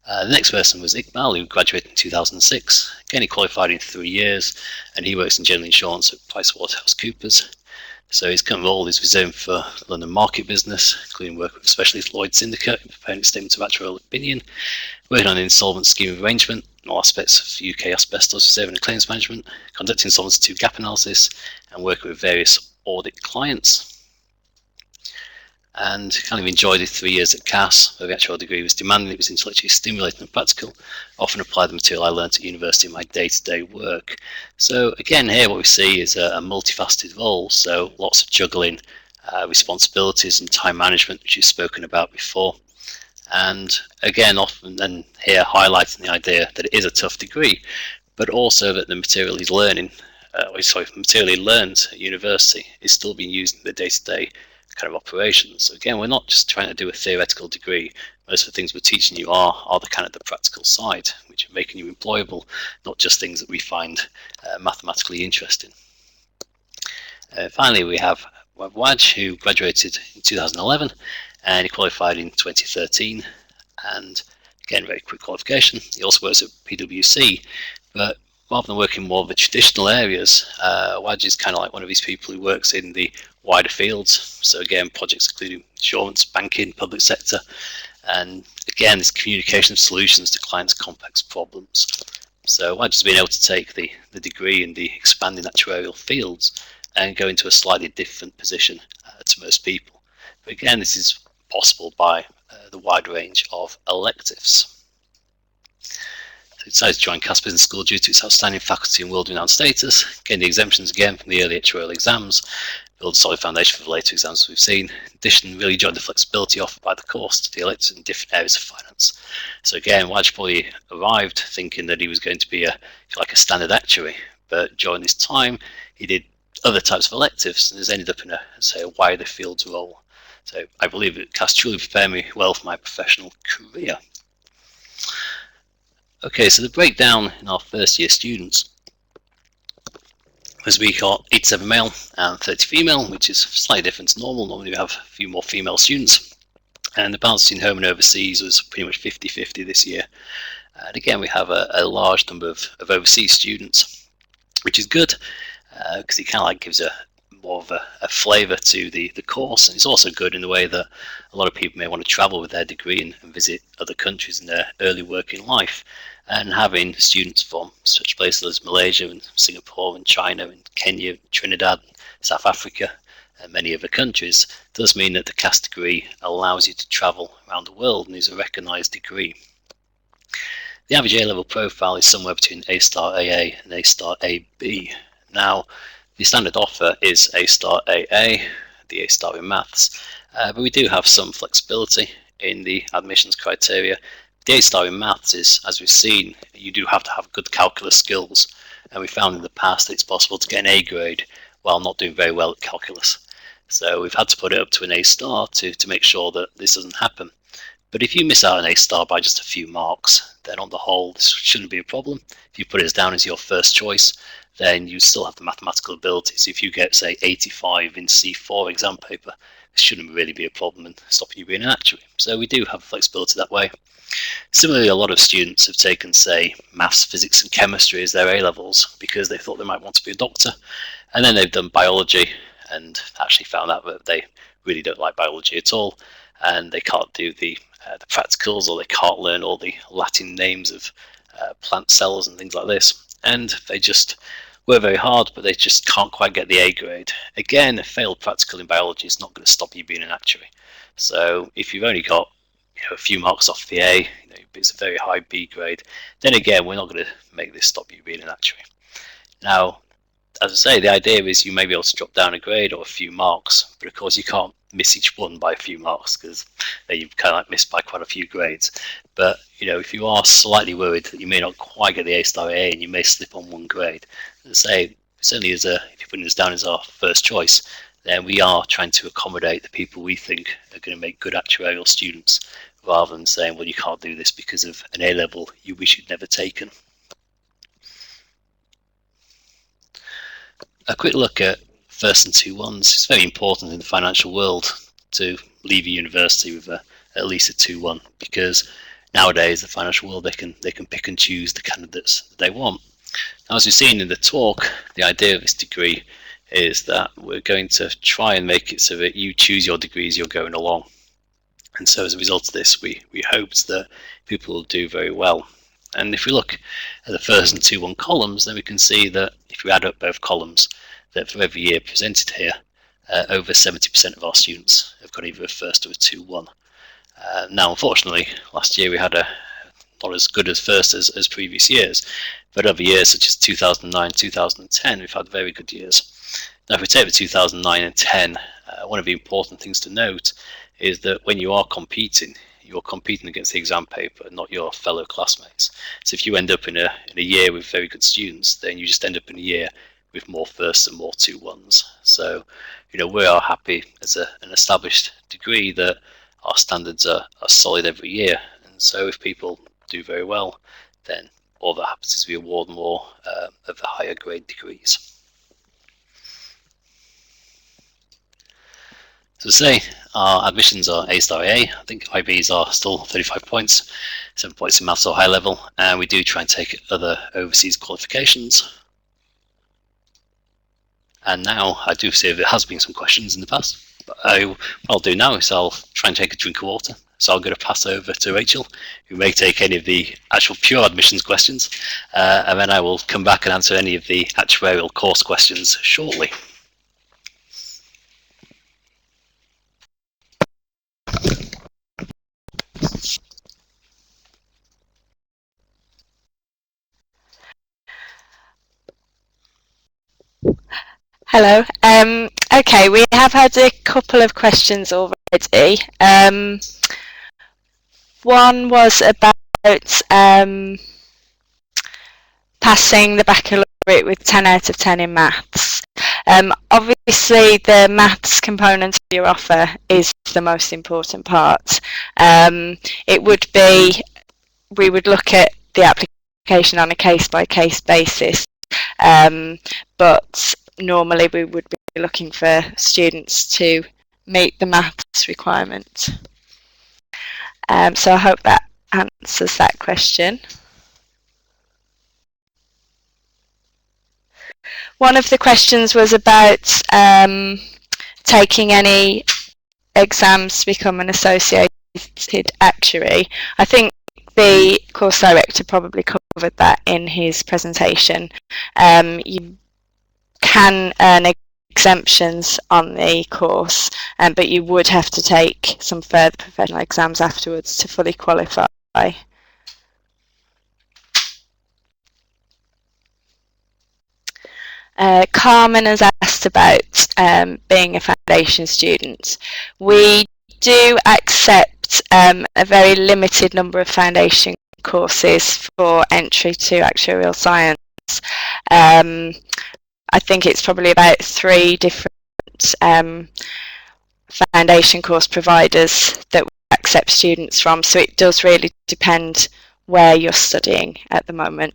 [SPEAKER 2] The next person was Iqbal, who graduated in 2006. Again, he qualified in 3 years, and he works in general insurance at PricewaterhouseCoopers. So his current role is reserved for London market business, including work with specialist Lloyd's syndicate, preparing statements of actuarial opinion, working on insolvent scheme of arrangement, and all aspects of UK asbestos reserving and claims management, conducting Solvency II gap analysis, and working with various audit clients. and kind of enjoyed his 3 years at Cass, where the actual degree was demanding, it was intellectually stimulating and practical. Often applied the material I learned at university in my day-to-day work. So again, here what we see is a multifaceted role, so lots of juggling responsibilities and time management, which you've spoken about before. And again, often and here highlighting the idea that it is a tough degree, but also that the material he's learning, material he learns at university is still being used in the day-to-day kind of operations. So again, we're not just trying to do a theoretical degree. Most of the things we're teaching you are the kind of the practical side, which are making you employable, not just things that we find mathematically interesting. Finally, we have Waj, who graduated in 2011 and he qualified in 2013, and again, very quick qualification. He also works at PwC, but rather than working more of the traditional areas, Waj is kind of like one of these people who works in the wider fields. So again, projects including insurance, banking, public sector, and again, this communication solutions to clients' complex problems. So Waj has been able to take the degree in the expanding actuarial fields and go into a slightly different position to most people. But again, this is possible by the wide range of electives. So he decided to join Cass Business School due to its outstanding faculty and world-renowned status, gained the exemptions again from the early actuarial exams, build a solid foundation for the later exams we've seen. In addition, really enjoyed the flexibility offered by the course to the electives in different areas of finance. So again, Waj probably arrived thinking that he was going to be like a standard actuary, but during this time he did other types of electives and has ended up in a wider fields role. So I believe it has truly prepared me well for my professional career. Okay, so the breakdown in our first year students was we got 87 male and 30 female, which is slightly different to normal. Normally we have a few more female students, and the balance in home and overseas was pretty much 50-50 this year. And again, we have a large number of overseas students, which is good because it kind of like gives more of a flavour to the course, and it's also good in the way that a lot of people may want to travel with their degree and visit other countries in their early working life, and having students from such places as Malaysia and Singapore and China and Kenya, Trinidad, South Africa and many other countries does mean that the Cass degree allows you to travel around the world and is a recognised degree. The average A-level profile is somewhere between A*AA and A*AB. Now, the standard offer is A*AA, the A* in maths, but we do have some flexibility in the admissions criteria. The A* in maths is, as we've seen, you do have to have good calculus skills, and we found in the past that it's possible to get an A grade while not doing very well at calculus. So we've had to put it up to an A* to make sure that this doesn't happen. But if you miss out an A* by just a few marks, then on the whole this shouldn't be a problem. If you put it down as your first choice, then you still have the mathematical ability. So if you get, say, 85 in C4 exam paper, this shouldn't really be a problem and stopping you being an actuary. So we do have flexibility that way. Similarly, a lot of students have taken, say, maths, physics and chemistry as their A-levels because they thought they might want to be a doctor, and then they've done biology and actually found out that they really don't like biology at all, and they can't do the practicals, or they can't learn all the Latin names of plant cells and things like this, and they just work very hard, but they just can't quite get the A grade. Again, a failed practical in biology is not going to stop you being an actuary. So if you've only got a few marks off the A, it's a very high B grade, then again, we're not going to make this stop you being an actuary. Now, as I say, the idea is you may be able to drop down a grade or a few marks, but of course you can't miss each one by a few marks because then you've kind of like missed by quite a few grades. But if you are slightly worried that you may not quite get the A*A and you may slip on one grade, as I say, certainly if you're putting this down as our first choice, then we are trying to accommodate the people we think are going to make good actuarial students, rather than saying, well, you can't do this because of an A-level you wish you'd never taken. A quick look at first and 2-1s. It's very important in the financial world to leave a university with at least a 2-1, because nowadays the financial world, they can pick and choose the candidates that they want. Now, as we've seen in the talk, the idea of this degree is that we're going to try and make it so that you choose your degree as you're going along. And so as a result of this, we hoped that people will do very well. And if we look at the first and 2-1 columns, then we can see that if we add up both columns, that for every year presented here, over 70% of our students have got either a first or a 2-1. Now, unfortunately, last year we had not as good as first as previous years, but other years such as 2009, 2010, we've had very good years. Now, if we take the 2009 and 10, one of the important things to note is that when you are competing, you're competing against the exam paper, not your fellow classmates. So if you end up in a year with very good students, then you just end up in a year with more firsts and more 2-1s. So, we are happy as an established degree that our standards are solid every year. And so if people do very well, then all that happens is we award more of the higher grade degrees. So say our admissions are A*A. I think IBs are still 35 points, 7 points in maths or high level, and we do try and take other overseas qualifications. And now I do see there has been some questions in the past, but what I'll do now is I'll try and take a drink of water. So I'm going to pass over to Rachel, who may take any of the actual pure admissions questions, and then I will come back and answer any of the actuarial course questions shortly.
[SPEAKER 1] Hello. Okay, we have had a couple of questions already. One was about passing the baccalaureate with 10 out of 10 in maths. Obviously, the maths component of your offer is the most important part. It would be, we would look at the application on a case-by-case basis, but normally we would be looking for students to meet the maths requirement. So I hope that answers that question. One of the questions was about taking any exams to become an associated actuary. I think the course director probably covered that in his presentation. You can earn exemptions on the course, but you would have to take some further professional exams afterwards to fully qualify. Carmen has asked about being a foundation student. We do accept a very limited number of foundation courses for entry to actuarial science. I think it's probably about 3 different foundation course providers that we accept students from, so it does really depend where you're studying at the moment.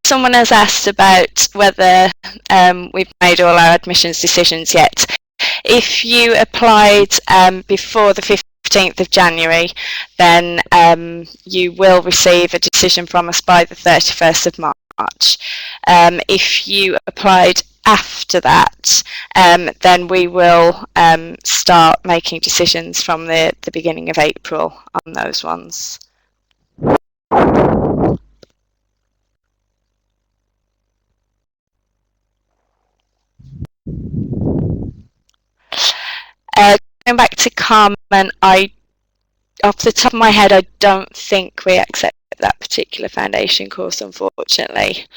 [SPEAKER 1] Someone has asked about whether we've made all our admissions decisions yet. If you applied before the 15th of January, then you will receive a decision from us by the 31st of March. If you applied after that, then we will start making decisions from the beginning of April on those ones. Going back to Carmen, off the top of my head, I don't think we accept that particular foundation course, unfortunately.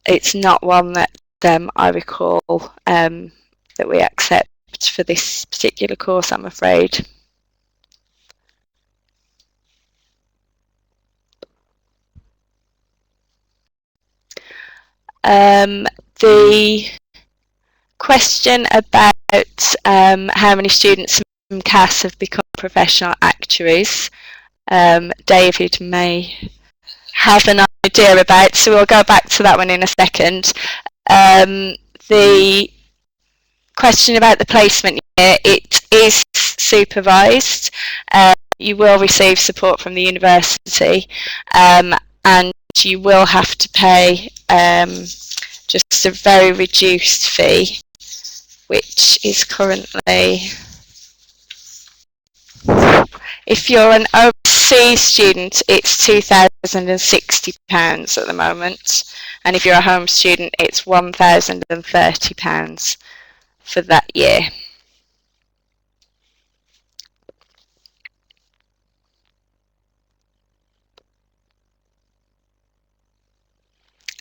[SPEAKER 1] It's not one that I recall that we accept for this particular course, I'm afraid. The question about how many students from CAS have become professional actuaries, David may have an idea about, so we'll go back to that one in a second. The question about the placement year, it is supervised. You will receive support from the university, and you will have to pay just a very reduced fee, which is currently If you're an overseas student, it's £2,060 at the moment, and if you're a home student, it's £1,030 for that year.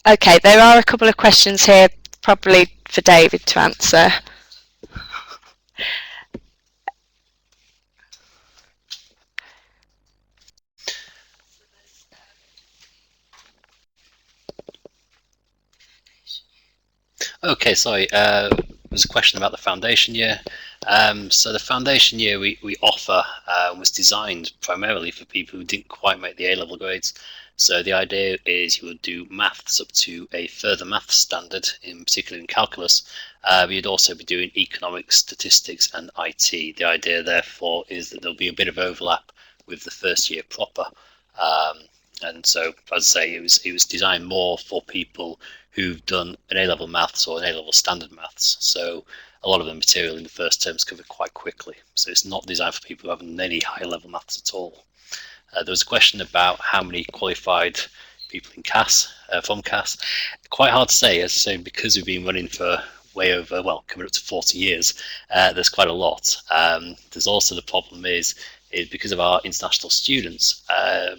[SPEAKER 1] Okay, there are a couple of questions here, probably for David to answer.
[SPEAKER 2] Okay, sorry, there's a question about the foundation year. So the foundation year we offer was designed primarily for people who didn't quite make the A-level grades. So the idea is you would do maths up to a further maths standard, in particular in calculus, but you'd also be doing economics, statistics and IT. The idea therefore is that there'll be a bit of overlap with the first year proper. And so, as I say, it was designed more for people who've done an A-level maths or an A-level standard maths. So a lot of the material in the first term is covered quite quickly. So it's not designed for people who haven't any higher level maths at all. There was a question about how many qualified people in CAS, from CAS. Quite hard to say, as I say, because we've been running for way over, well, coming up to 40 years, there's quite a lot. There's also the problem is because of our international students,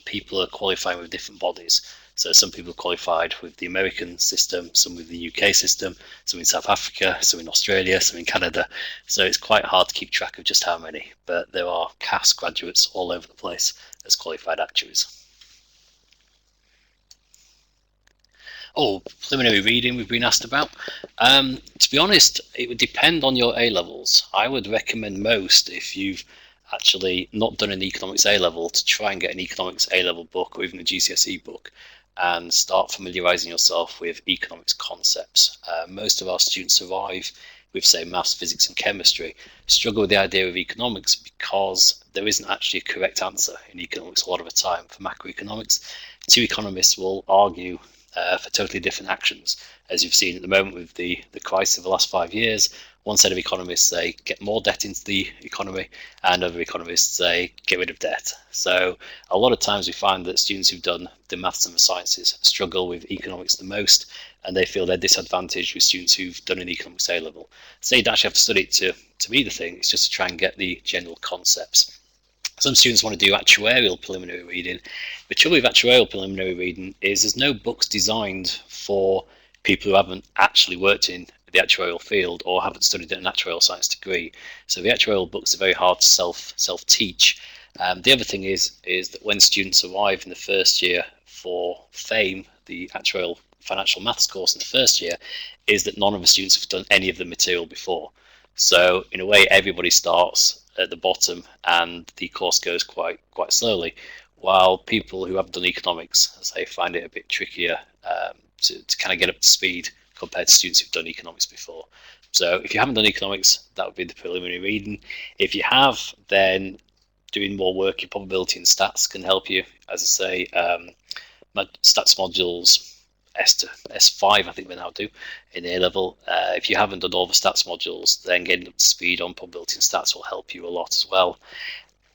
[SPEAKER 2] people are qualifying with different bodies. So some people are qualified with the American system, some with the UK system, some in South Africa, some in Australia, some in Canada. So it's quite hard to keep track of just how many, but there are CAS graduates all over the place as qualified actuaries. Oh, preliminary reading we've been asked about. To be honest, it would depend on your A-levels. I would recommend most, if you've actually not done an economics A-level, to try and get an economics A-level book or even a GCSE book and start familiarising yourself with economics concepts. Most of our students arrive with, say, maths, physics and chemistry, struggle with the idea of economics because there isn't actually a correct answer in economics a lot of the time. For macroeconomics, two economists will argue for totally different actions, as you've seen at the moment with the crisis of the last 5 years. One set of economists say get more debt into the economy, and other economists say get rid of debt. So a lot of times we find that students who've done the maths and the sciences struggle with economics the most, and they feel they're disadvantaged with students who've done an economics A level. So you don't actually have to study it to be the thing, it's just to try and get the general concepts. Some students want to do actuarial preliminary reading. The trouble with actuarial preliminary reading is there's no books designed for people who haven't actually worked in the actuarial field or haven't studied an actuarial science degree. So the actuarial books are very hard to self-teach. The other thing is that when students arrive in the first year for FAME, the actuarial financial maths course in the first year, is that none of the students have done any of the material before. So in a way, everybody starts at the bottom and the course goes quite slowly, while people who haven't done economics, as they find it a bit trickier to kind of get up to speed compared to students who've done economics before. So if you haven't done economics, that would be the preliminary reading. If you have, then doing more work in probability and stats can help you. As I say, stats modules S to S5, I think they now do in A level. If you haven't done all the stats modules, then getting up to speed on probability and stats will help you a lot as well.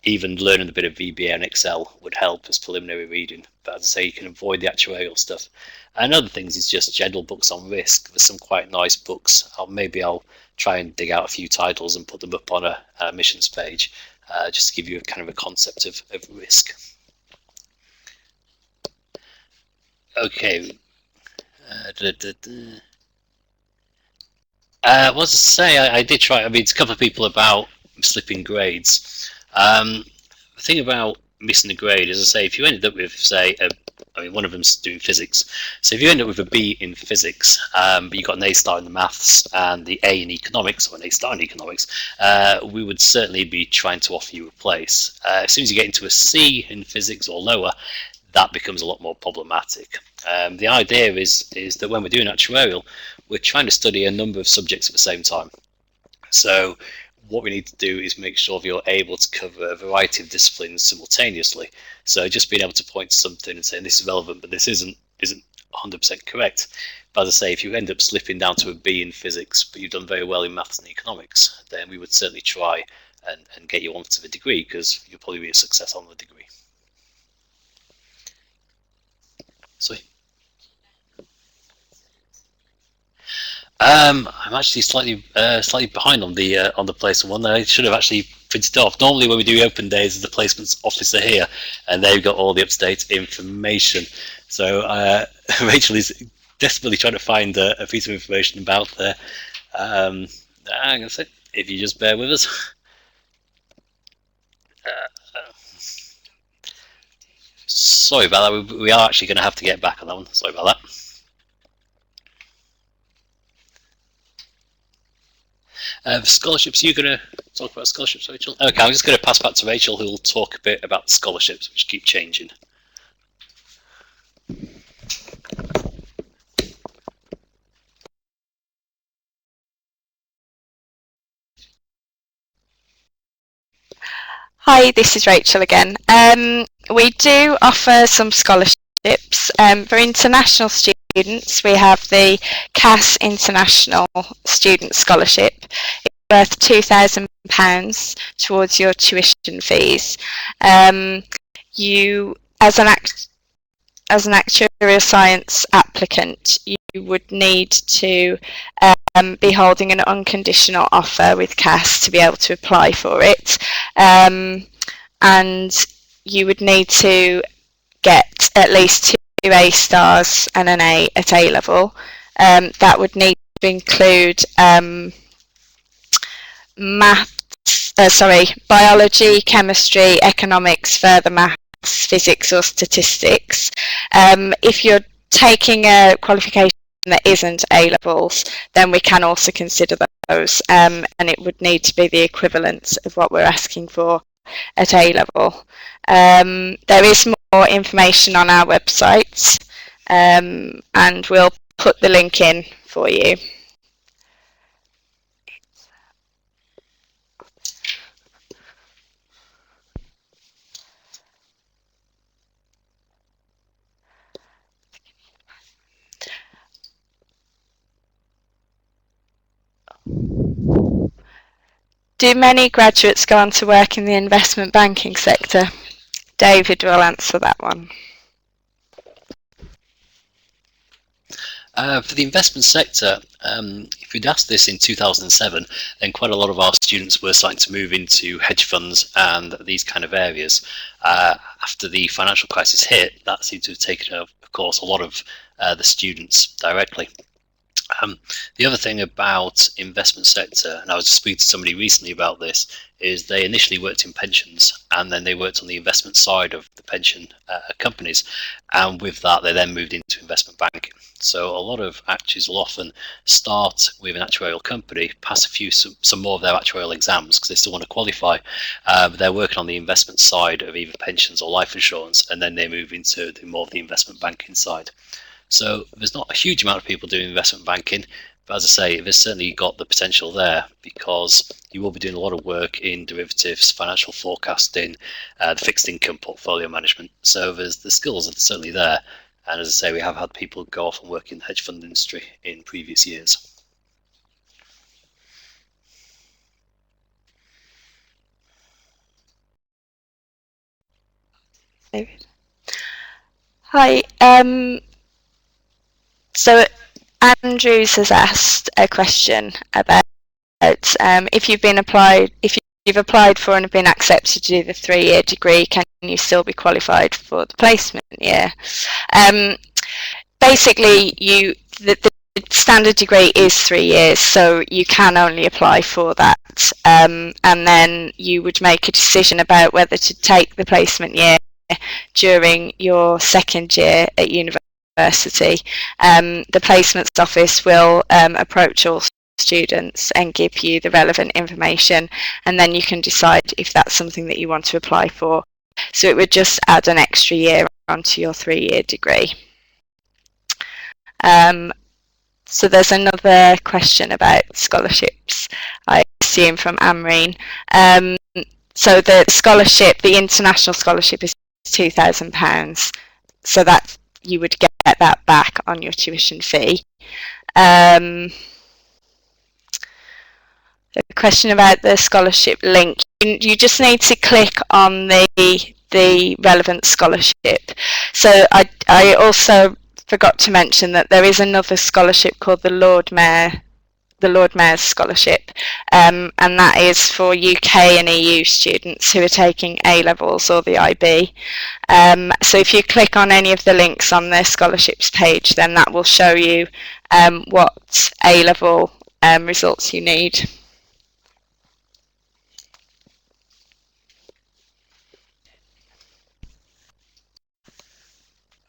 [SPEAKER 2] Even learning a bit of VBA and Excel would help as preliminary reading. But as I say, you can avoid the actuarial stuff. And other things is just general books on risk. There's some quite nice books. Maybe I'll try and dig out a few titles and put them up on a admissions page, just to give you a kind of a concept of risk. Okay. What was I say? I did try. I mean, to cover people about slipping grades. The thing about missing a grade is, I say, if you ended up with, say, I mean, one of them's doing physics. So if you end up with a B in physics, but you got an A star in the maths and the A in economics, or an A star in economics, we would certainly be trying to offer you a place. As soon as you get into a C in physics or lower, that becomes a lot more problematic. The idea is that when we're doing actuarial, we're trying to study a number of subjects at the same time. So what we need to do is make sure that you're able to cover a variety of disciplines simultaneously. So just being able to point to something and saying this is relevant, but this isn't 100% correct. But as I say, if you end up slipping down to a B in physics, but you've done very well in maths and economics, then we would certainly try and get you onto the degree, because you'll probably be a success on the degree. So I'm actually slightly behind on the placement one. I should have actually printed it off. Normally when we do open days, the placements officer here, and they've got all the up-to-date information. So Rachel is desperately trying to find a piece of information about there. I'm gonna say, if you just bear with us. Sorry about that. We are actually going to have to get back on that one. Sorry about that. Scholarships, you're going to talk about scholarships, Rachel? Okay, I'm just going to pass back to Rachel, who will talk a bit about scholarships, which keep changing.
[SPEAKER 1] Hi, this is Rachel again. We do offer some scholarships. For international students, we have the CAS International Student Scholarship. It's worth £2,000 towards your tuition fees. You, as an actuarial science applicant, you would need to be holding an unconditional offer with CAS to be able to apply for it, and you would need to get at least 2 A stars and an A at A level. That would need to include biology, chemistry, economics, further maths, physics or statistics. If you're taking a qualification that isn't A levels, then we can also consider those, and it would need to be the equivalent of what we're asking for at A level. There is more information on our website, and we'll put the link in for you. Do many graduates go on to work in the investment banking sector? David will answer that one.
[SPEAKER 2] For the investment sector, if we'd asked this in 2007, then quite a lot of our students were starting to move into hedge funds and these kind of areas. After the financial crisis hit, that seemed to have taken, of course, a lot of the students directly. The other thing about investment sector, and I was just speaking to somebody recently about this, is they initially worked in pensions and then they worked on the investment side of the pension companies, and with that they then moved into investment banking. So a lot of actuaries will often start with an actuarial company, pass some more of their actuarial exams because they still want to qualify, but they're working on the investment side of either pensions or life insurance, and then they move into more of the investment banking side. So there's not a huge amount of people doing investment banking, but as I say, there's certainly got the potential there, because you will be doing a lot of work in derivatives, financial forecasting, the fixed income portfolio management. So the skills are certainly there. And as I say, we have had people go off and work in the hedge fund industry in previous years.
[SPEAKER 1] David. Hi. So Andrews has asked a question about if you've applied for and have been accepted to do the 3-year degree, can you still be qualified for the placement year? Basically, the standard degree is 3 years, so you can only apply for that, and then you would make a decision about whether to take the placement year during your second year at university. The placements office will approach all students and give you the relevant information, and then you can decide if that's something that you want to apply for. So it would just add an extra year onto your 3-year degree. So there's another question about scholarships, I assume from Amreen. So the scholarship, the international scholarship, is £2,000, so that you would get that back on your tuition fee. a question about the scholarship link. You just need to click on the relevant scholarship. So I also forgot to mention that there is another scholarship called the Lord Mayor's Scholarship, and that is for UK and EU students who are taking A-levels or the IB. So if you click on any of the links on their scholarships page, then that will show you what A-level results you need.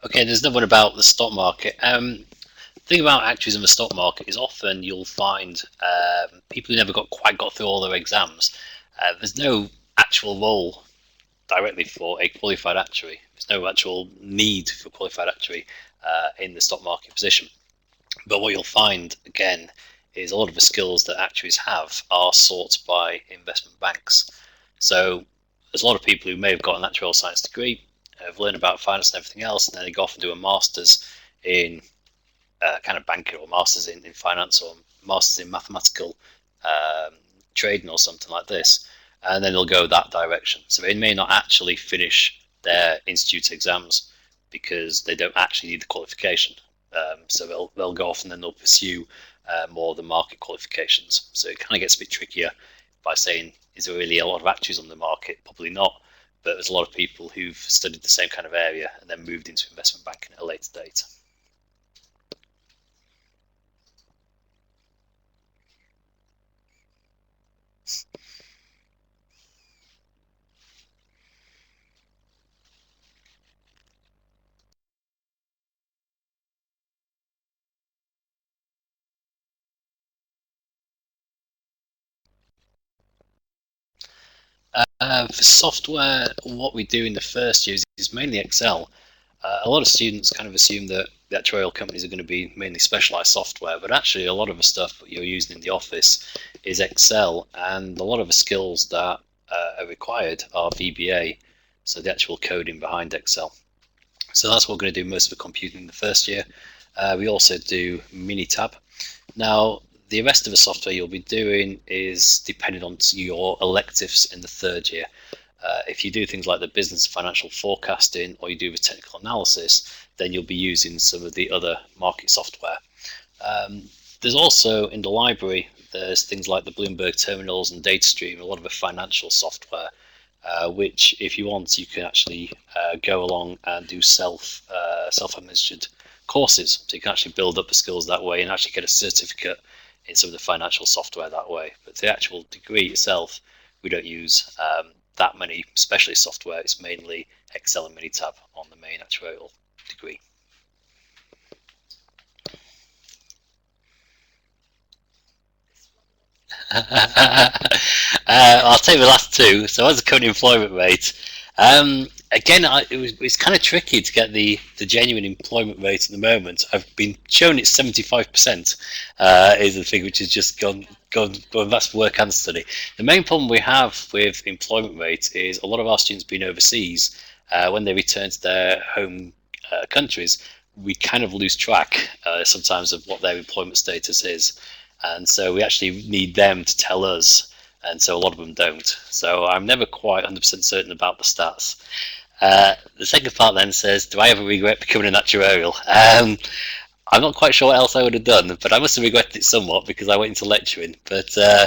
[SPEAKER 2] Okay, there's another one about the stock market. The thing about actuaries in the stock market is often you'll find people who never quite got through all their exams. There's no actual role directly for a qualified actuary. There's no actual need for a qualified actuary in the stock market position. But what you'll find, again, is a lot of the skills that actuaries have are sought by investment banks. So there's a lot of people who may have got an actuarial science degree, have learned about finance and everything else, and then they go off and do a master's in kind of banking, or master's in finance, or master's in mathematical trading, or something like this, and then they'll go that direction. So they may not actually finish their institute exams because they don't actually need the qualification. So they'll go off and then they'll pursue more the market qualifications. So it kind of gets a bit trickier by saying, is there really a lot of actuaries on the market? Probably not, but there's a lot of people who've studied the same kind of area and then moved into investment banking at a later date. For software, what we do in the first year is mainly Excel. A lot of students kind of assume that the actuarial companies are going to be mainly specialized software, but actually a lot of the stuff that you're using in the office is Excel, and a lot of the skills that are required are VBA, so the actual coding behind Excel. So that's what we're going to do most of the computing in the first year. We also do Minitab. Now, the rest of the software you'll be doing is dependent on your electives in the third year. If you do things like the business financial forecasting, or you do the technical analysis, then you'll be using some of the other market software. There's also in the library, there's things like the Bloomberg terminals and DataStream, a lot of the financial software, which if you want, you can actually go along and do self-administered courses. So you can actually build up the skills that way and actually get a certificate in some of the financial software that way. But the actual degree itself, we don't use that many specialist software. It's mainly Excel and Minitab on the main actuarial degree. I'll take the last two. So as a current employment rate, again, it's kind of tricky to get the genuine employment rate at the moment. I've been shown it's 75% is the thing, which has just gone. That's work and study. The main problem we have with employment rate is a lot of our students being overseas. When they return to their home countries, we kind of lose track sometimes of what their employment status is, and so we actually need them to tell us. And so a lot of them don't. So I'm never quite 100% certain about the stats. The second part then says, do I ever regret becoming an actuarial? I'm not quite sure what else I would have done, but I must have regretted it somewhat because I went into lecturing. But no,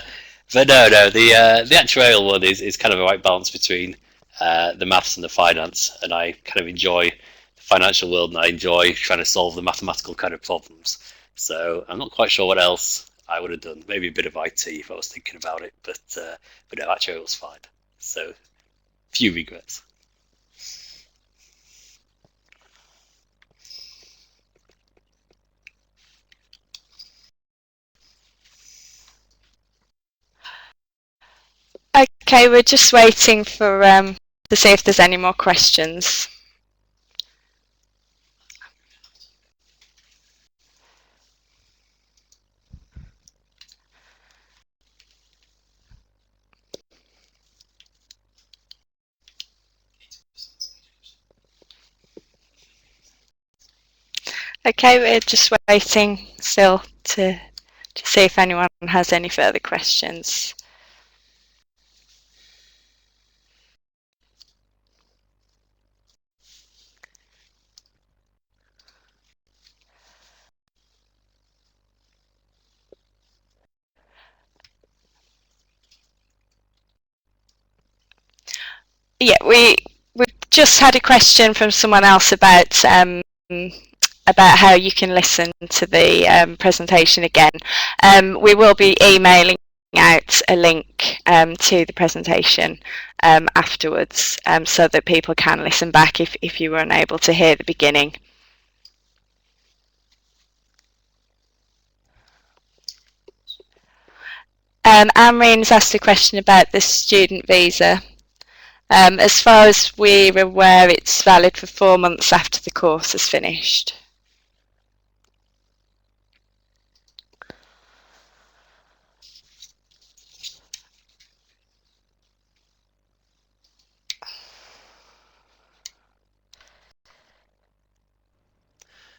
[SPEAKER 2] the actuarial one is kind of a right balance between the maths and the finance, and I kind of enjoy the financial world, and I enjoy trying to solve the mathematical kind of problems. So I'm not quite sure what else I would have done. Maybe a bit of IT if I was thinking about it, but no, actuarial was fine. So few regrets.
[SPEAKER 1] Okay, we're just waiting for to see if there's any more questions. Okay, we're just waiting still to see see if anyone has any further questions. Yeah, we just had a question from someone else about how you can listen to the presentation again. We will be emailing out a link to the presentation afterwards, so that people can listen back if you were unable to hear the beginning. Amreen's asked a question about the student visa. As far as we're aware, it's valid for 4 months after the course is finished.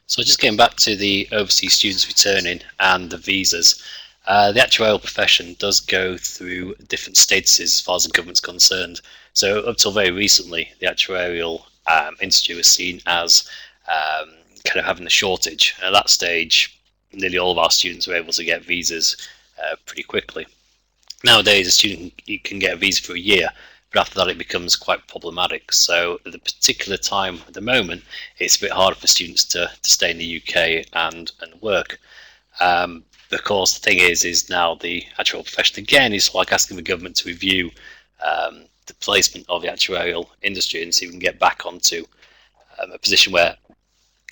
[SPEAKER 2] So just getting back to the overseas students returning and the visas, the actuarial profession does go through different statuses as far as the government's concerned. So up till very recently, the actuarial industry was seen as kind of having a shortage. At that stage, nearly all of our students were able to get visas pretty quickly. Nowadays, a student can get a visa for a year, but after that it becomes quite problematic. So at the particular time at the moment, it's a bit harder for students to stay in the UK and work. Of course, the thing is now the actuarial profession again is like asking the government to review the placement of the actuarial industry and see if we can get back onto a position where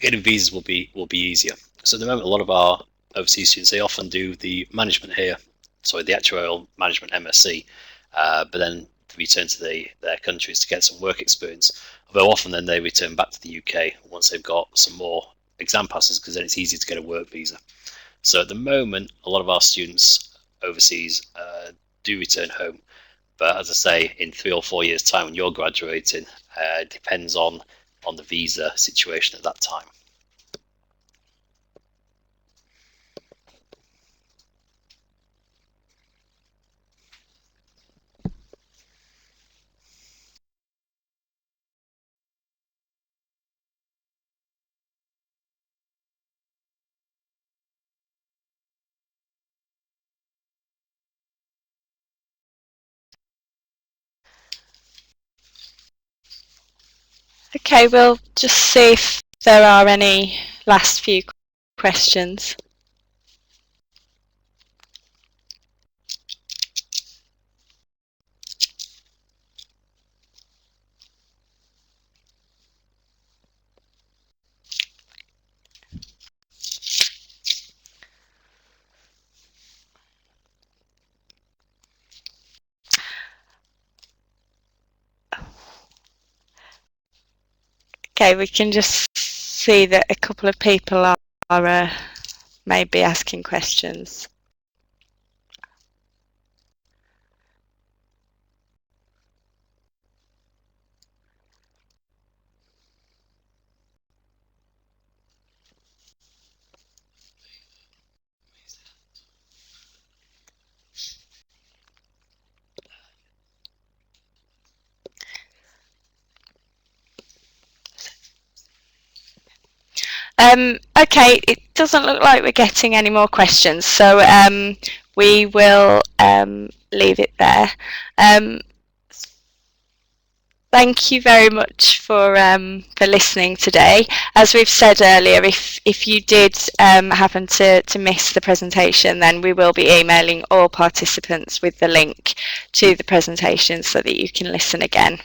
[SPEAKER 2] getting visas will be easier. So at the moment, a lot of our overseas students, they often do the management here, sorry, the actuarial management MSc, but then return to their countries to get some work experience, although often then they return back to the UK once they've got some more exam passes, because then it's easy to get a work visa. So at the moment, a lot of our students overseas do return home, but as I say, in 3 or 4 years time when you're graduating, it depends on the visa situation at that time.
[SPEAKER 1] Okay, we'll just see if there are any last few questions. Okay, we can just see that a couple of people are maybe asking questions. Okay, it doesn't look like we're getting any more questions, so we will leave it there. Thank you very much for listening today. As we've said earlier, if you did happen to miss the presentation, then we will be emailing all participants with the link to the presentation so that you can listen again.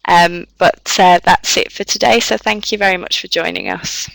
[SPEAKER 1] But that's it for today, so thank you very much for joining us.